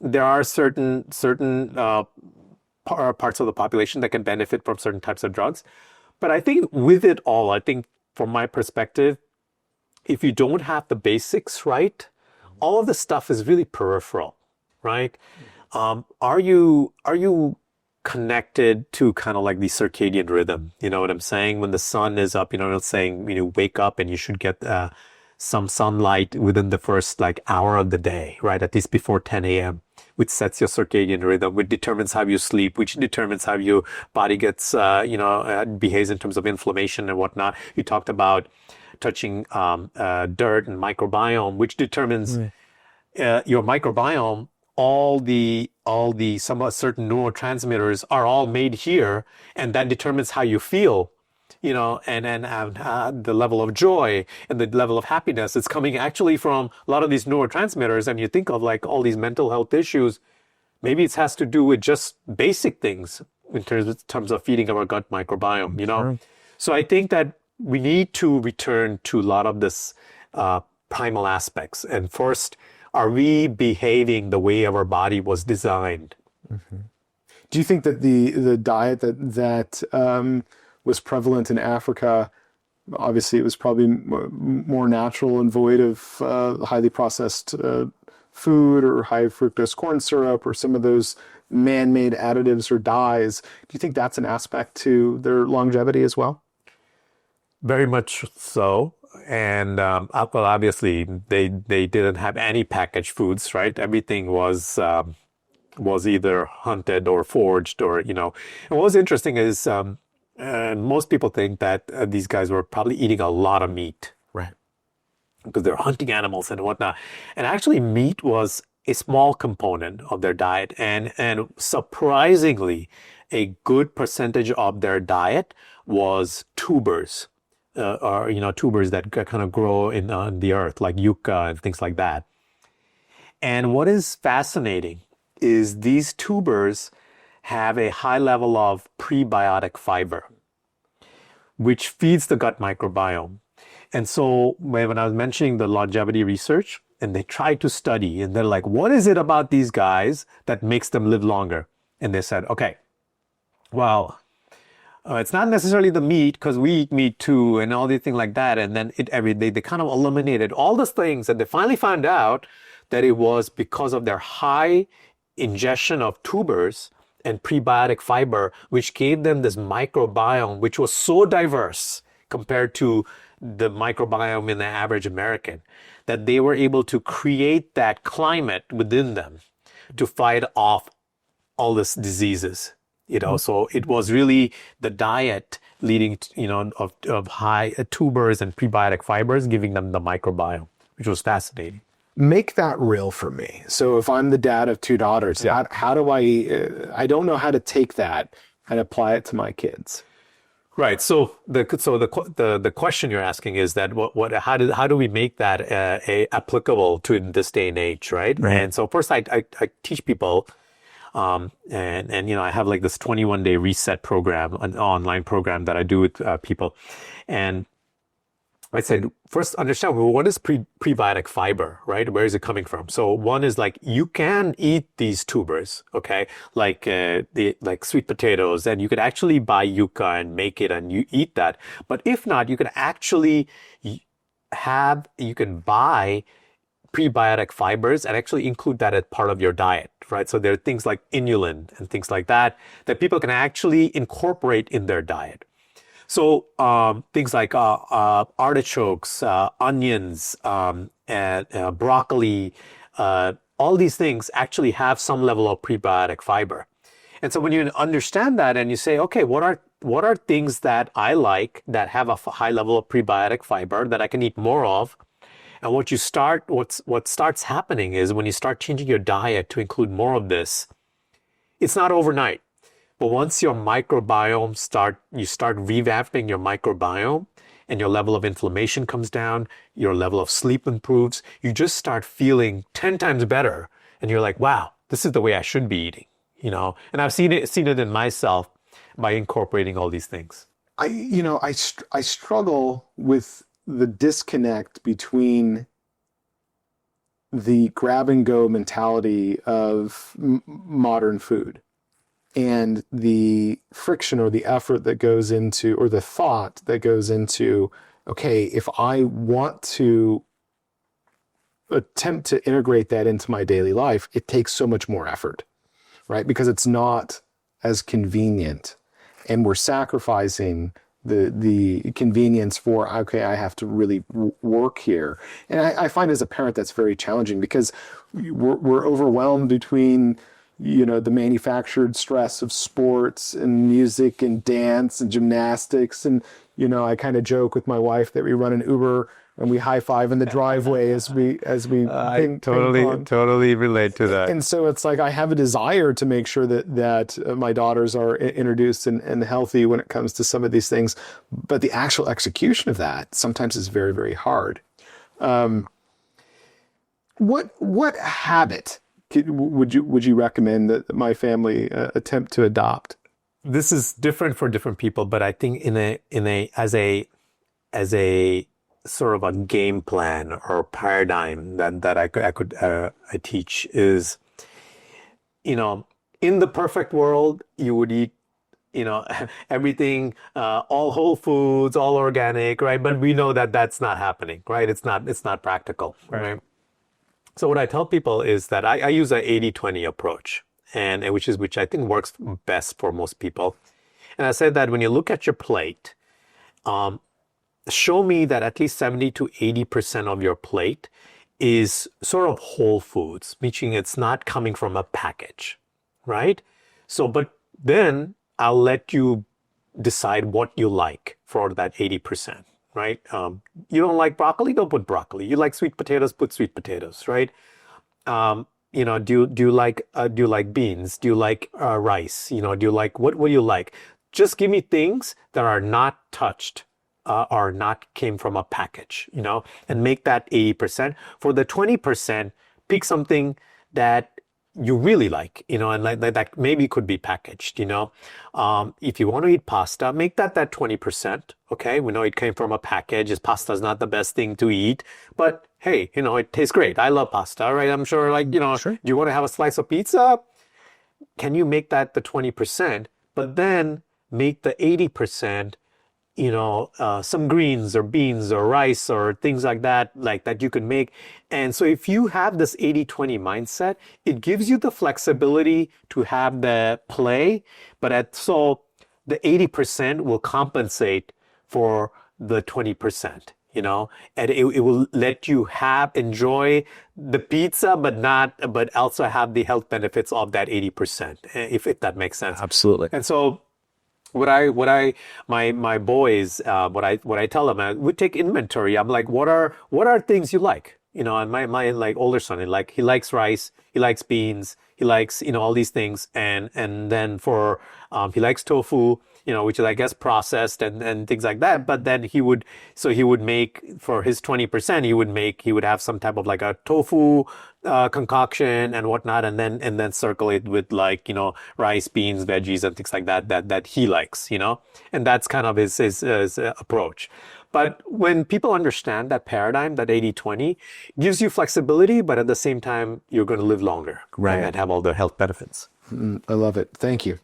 there are certain parts of the population that can benefit from certain types of drugs. But I think with it all, I think from my perspective, if you don't have the basics right, all of the stuff is really peripheral, right? Are you connected to kind of like the circadian rhythm? You know what I'm saying? When the sun is up, it's saying, wake up and you should get some sunlight within the first like hour of the day, right? At least before 10 a.m., which sets your circadian rhythm, which determines how you sleep, which determines how your body gets, behaves in terms of inflammation and whatnot. You talked about touching dirt and microbiome, which determines your microbiome. All the some certain neurotransmitters are all made here, and that determines how you feel, and the level of joy and the level of happiness. It's coming actually from a lot of these neurotransmitters. And you think of like all these mental health issues, maybe it has to do with just basic things in terms of feeding our gut microbiome, Sure. So I think that we need to return to a lot of this primal aspects. And first, are we behaving the way our body was designed? Mm-hmm. Do you think that the diet that was prevalent in Africa, obviously it was probably more natural and void of highly processed food or high fructose corn syrup or some of those man-made additives or dyes? Do you think that's an aspect to their longevity as well? Very much so. And obviously they didn't have any packaged foods, right? Everything was either hunted or foraged, or And what was interesting is most people think that these guys were probably eating a lot of meat, Right? Because they're hunting animals and whatnot. And actually, meat was a small component of their diet, and surprisingly, a good percentage of their diet was tubers. Tubers that kind of grow in the earth, like yucca and things like that. And what is fascinating is these tubers have a high level of prebiotic fiber, which feeds the gut microbiome. And so when I was mentioning the longevity research, and they tried to study, and they're like, what is it about these guys that makes them live longer? And they said, okay, well, it's not necessarily the meat, because we eat meat too, and all these things like that. And then they kind of eliminated all those things, and they finally found out that it was because of their high ingestion of tubers and prebiotic fiber, which gave them this microbiome, which was so diverse compared to the microbiome in the average American, that they were able to create that climate within them to fight off all these diseases. So it was really the diet leading to, of high tubers and prebiotic fibers, giving them the microbiome, which was fascinating. Make that real for me. So if I'm the dad of two daughters, how do I don't know how to take that and apply it to my kids. Right. So the question you're asking is that how do we make that applicable to this day and age, right? And so first I teach people. And I have like this 21-day reset program, an online program that I do with people. And I said, first understand, well, what is prebiotic fiber, right? Where is it coming from? So one is like, you can eat these tubers, okay? Like sweet potatoes, and you could actually buy yucca and make it and you eat that. But if not, you can actually you can buy prebiotic fibers and actually include that as part of your diet, right? So there are things like inulin and things like that people can actually incorporate in their diet. So things like artichokes, onions, and broccoli, all these things actually have some level of prebiotic fiber. And so when you understand that and you say, okay, what are things that I like that have a high level of prebiotic fiber that I can eat more of? And what starts happening is when you start changing your diet to include more of this, it's not overnight. But once your microbiome you start revamping your microbiome, and your level of inflammation comes down, your level of sleep improves, you just start feeling 10 times better. And you're like, wow, this is the way I should be eating, And I've seen it in myself by incorporating all these things. I struggle with the disconnect between the grab and go mentality of modern food and the friction or the effort that goes into, or the thought that goes into, okay, if I want to attempt to integrate that into my daily life, it takes so much more effort, right? Because it's not as convenient, and we're sacrificing the convenience for, okay, I have to really work here. And I find as a parent that's very challenging, because we're overwhelmed between the manufactured stress of sports and music and dance and gymnastics. And I kind of joke with my wife that we run an Uber and we high five in the driveway as we I totally relate to that. And so it's like I have a desire to make sure that my daughters are introduced and healthy when it comes to some of these things, but the actual execution of that sometimes is very, very hard. What habit would you recommend that my family attempt to adopt? This is different for different people, but I think as a sort of a game plan or paradigm that I teach is, in the perfect world, you would eat, everything, all whole foods, all organic, right? But we know that that's not happening, right? It's not practical, right? So what I tell people is that I use a 80-20 approach, and which I think works best for most people. And I said that when you look at your plate, show me that at least 70 to 80% of your plate is sort of whole foods, meaning it's not coming from a package, right? So, but then I'll let you decide what you like for that 80%, right? You don't like broccoli, don't put broccoli. You like sweet potatoes, put sweet potatoes, right? Do you like beans? Do you like rice? Do you like, what do you like? Just give me things that are not touched, or not came from a package, and make that 80%. For the 20%, pick something that you really like, and like that maybe could be packaged, if you want to eat pasta, make that 20%. Okay. We know it came from a package. Pasta is not the best thing to eat, but hey, it tastes great. I love pasta, right? I'm sure, Sure. Do you want to have a slice of pizza? Can you make that the 20%, but then make the 80%, some greens or beans or rice or things like that you can make. And so if you have this 80-20 mindset, it gives you the flexibility to have the play, so the 80% will compensate for the 20%, and it will let you enjoy the pizza, but also have the health benefits of that 80%, if that makes sense. Absolutely. And so my boys, what I tell them, we take inventory. I'm like, what are things you like? And my like older son, he likes rice, he likes beans, he likes, all these things. And then he likes tofu, which is, I guess, processed and things like that. But then he would make, for his 20%, he would have some type of like a tofu concoction and whatnot, and then circle it with rice, beans, veggies, and things like that he likes, and that's kind of his approach. But when people understand that paradigm, that 80-20 gives you flexibility, but at the same time, you're going to live longer, right, and have all the health benefits. I love it. Thank you.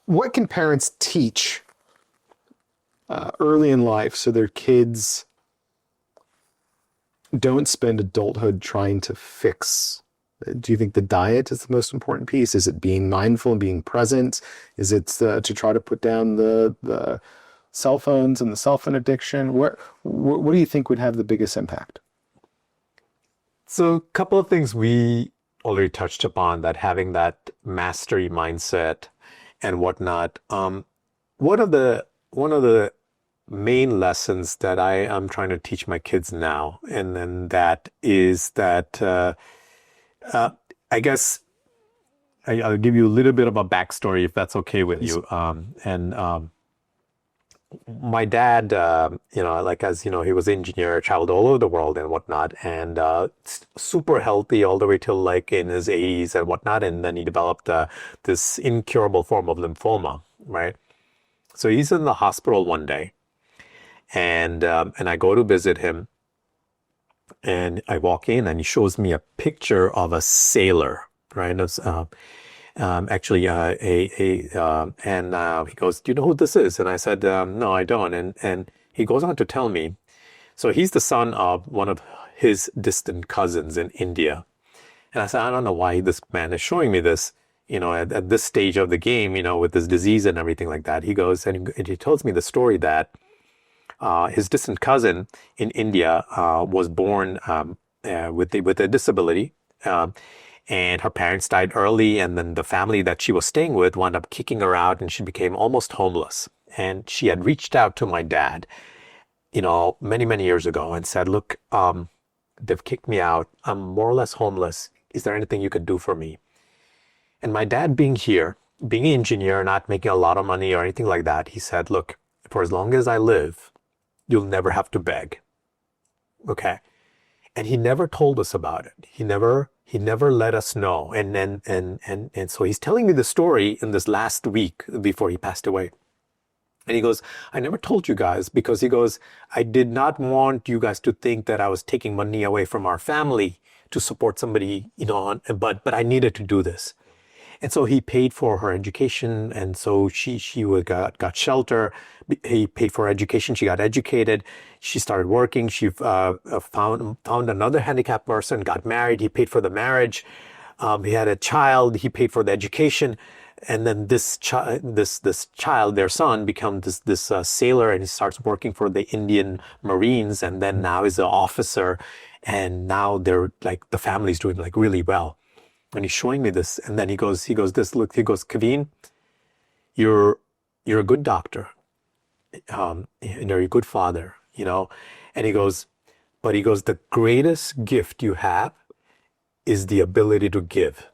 What can parents teach early in life so their kids don't spend adulthood trying to fix? Do you think the diet is the most important piece? Is it being mindful and being present? Is it to try to put down the cell phones and the cell phone addiction? What do you think would have the biggest impact? So a couple of things we already touched upon, that having that mastery mindset and whatnot. One of the main lessons that I am trying to teach my kids now, and then that is that I guess I'll give you a little bit of a backstory, if that's okay with you. My dad, he was an engineer, traveled all over the world and whatnot, and super healthy all the way till in his 80s and whatnot. And then he developed this incurable form of lymphoma, right? So he's in the hospital one day, and I go to visit him, and I walk in, and he shows me a picture of a sailor, right? It's, actually, he goes, "Do you know who this is?" And I said, "No, I don't." And he goes on to tell me, so he's the son of one of his distant cousins in India. And I said, I don't know why this man is showing me this, at this stage of the game, with this disease and everything like that. He goes and he tells me the story that his distant cousin in India was born with a disability. And her parents died early, and then the family that she was staying with wound up kicking her out, and she became almost homeless. And she had reached out to my dad, many, many years ago and said, look, they've kicked me out. I'm more or less homeless. Is there anything you could do for me? And my dad being an engineer, not making a lot of money or anything like that, he said, look, for as long as I live, you'll never have to beg. Okay. And he never told us about it. He never let us know. And so he's telling me the story in this last week before he passed away. And he goes, I never told you guys because he goes, I did not want you guys to think that I was taking money away from our family to support somebody, but I needed to do this. And so he paid for her education. And so she got shelter. He paid for her education. She got educated. She started working. She found another handicapped person, got married. He paid for the marriage. He had a child. He paid for the education. And then this child, their son, becomes this sailor, and he starts working for the Indian Marines, and then now is an officer, and now they're like the family's doing like really well. And he's showing me this, and then he goes, Kavin, you're a good doctor, you're a good father, and he goes, the greatest gift you have is the ability to give.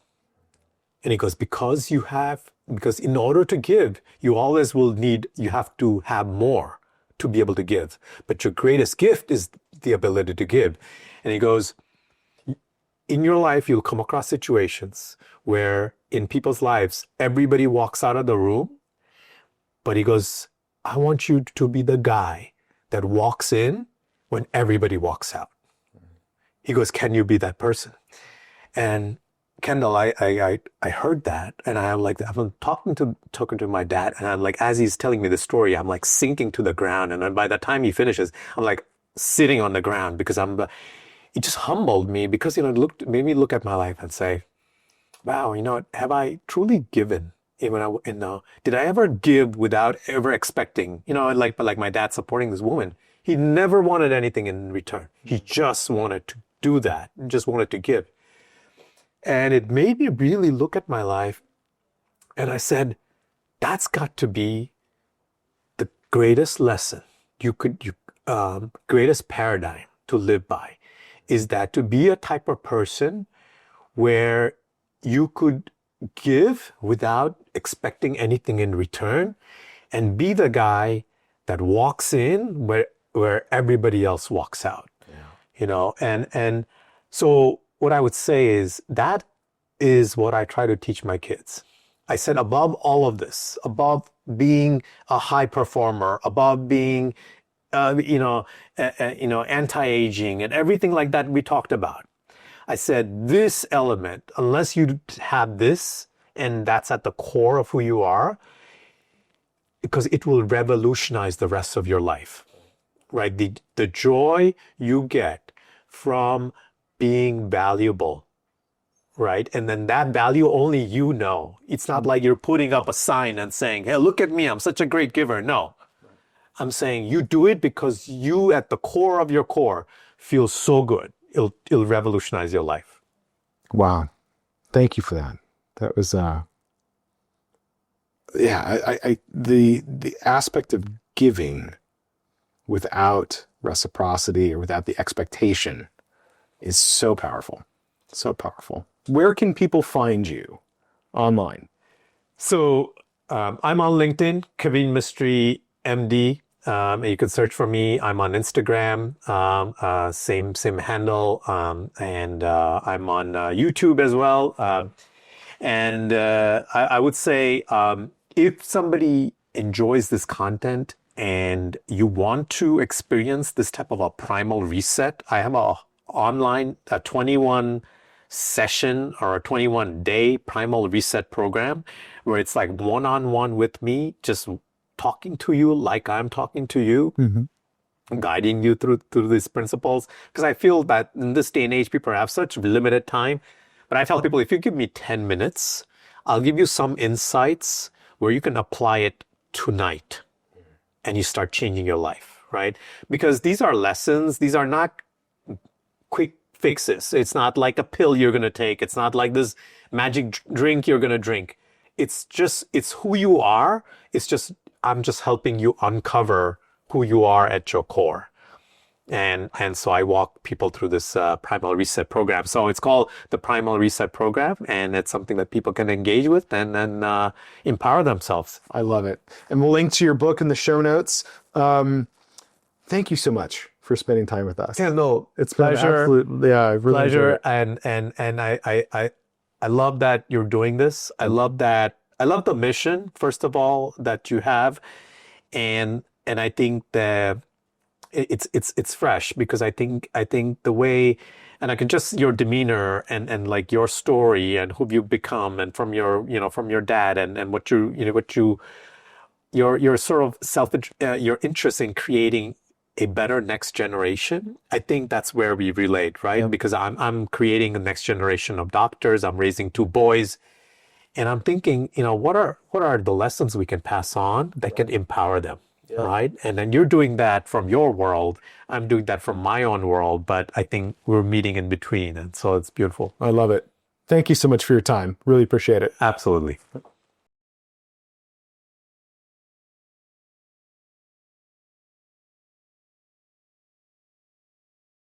And he goes, because in order to give, you always you have to have more to be able to give. But your greatest gift is the ability to give. And he goes, in your life, you'll come across situations where in people's lives, everybody walks out of the room. But he goes, I want you to be the guy that walks in when everybody walks out. He goes, can you be that person? And Kendall, I heard that, and I'm like, I'm talking to my dad, and I'm like, as he's telling me the story, I'm like sinking to the ground, and then by the time he finishes, I'm like sitting on the ground because it just humbled me because it made me look at my life and say, wow, have I truly given? Did I ever give without ever expecting? But like my dad supporting this woman, he never wanted anything in return. He just wanted to do that, just wanted to give. And it made me really look at my life, and I said, that's got to be the greatest lesson greatest paradigm to live by, is that to be a type of person where you could give without expecting anything in return, and be the guy that walks in where everybody else walks out. Yeah. And so what I would say is that is what I try to teach my kids. I said, above all of this, above being a high performer, above being, anti-aging and everything like that we talked about. I said, this element, unless you have this, and that's at the core of who you are, because it will revolutionize the rest of your life, right? The joy you get from being valuable, right? And then that value only you know. It's not like you're putting up a sign and saying, hey, look at me, I'm such a great giver. No, I'm saying you do it because you at the core of your core feel so good. It'll revolutionize your life. Wow. Thank you for that. That was, the aspect of giving without reciprocity or without the expectation is so powerful. So powerful. Where can people find you online? So I'm on LinkedIn, Kavin Mistry, MD. You can search for me. I'm on Instagram, same handle, and I'm on YouTube as well. I would say if somebody enjoys this content and you want to experience this type of a primal reset, I have a 21 session or a 21 day primal reset program where it's like one-on-one with me, just talking to you like I'm talking to you, guiding you through these principles. Because I feel that in this day and age, people have such limited time. But I tell people, if you give me 10 minutes, I'll give you some insights where you can apply it tonight and you start changing your life, right? Because these are lessons. These are not quick fixes. It's not like a pill you're going to take. It's not like this magic drink you're going to drink. It's who you are. I'm just helping you uncover who you are at your core. And so I walk people through this Primal Reset program. So it's called the Primal Reset program, and it's something that people can engage with and then empower themselves. I love it. And we'll link to your book in the show notes. Thank you so much for spending time with us. Yeah, no, It's been pleasure. Absolute, yeah, I really Pleasure. enjoyed it. And I love that you're doing this. I love the mission, first of all, that you have. And I think that it's fresh because I think the way, and I can just your demeanor and like your story and who you've become and from your dad and what your sort of your interest in creating a better next generation. I think that's where we relate, right? Yep. Because I'm creating a next generation of doctors. I'm raising 2 boys. And I'm thinking, what are the lessons we can pass on that can empower them? Yeah. Right. And then you're doing that from your world. I'm doing that from my own world. But I think we're meeting in between. And so it's beautiful. I love it. Thank you so much for your time. Really appreciate it. Absolutely.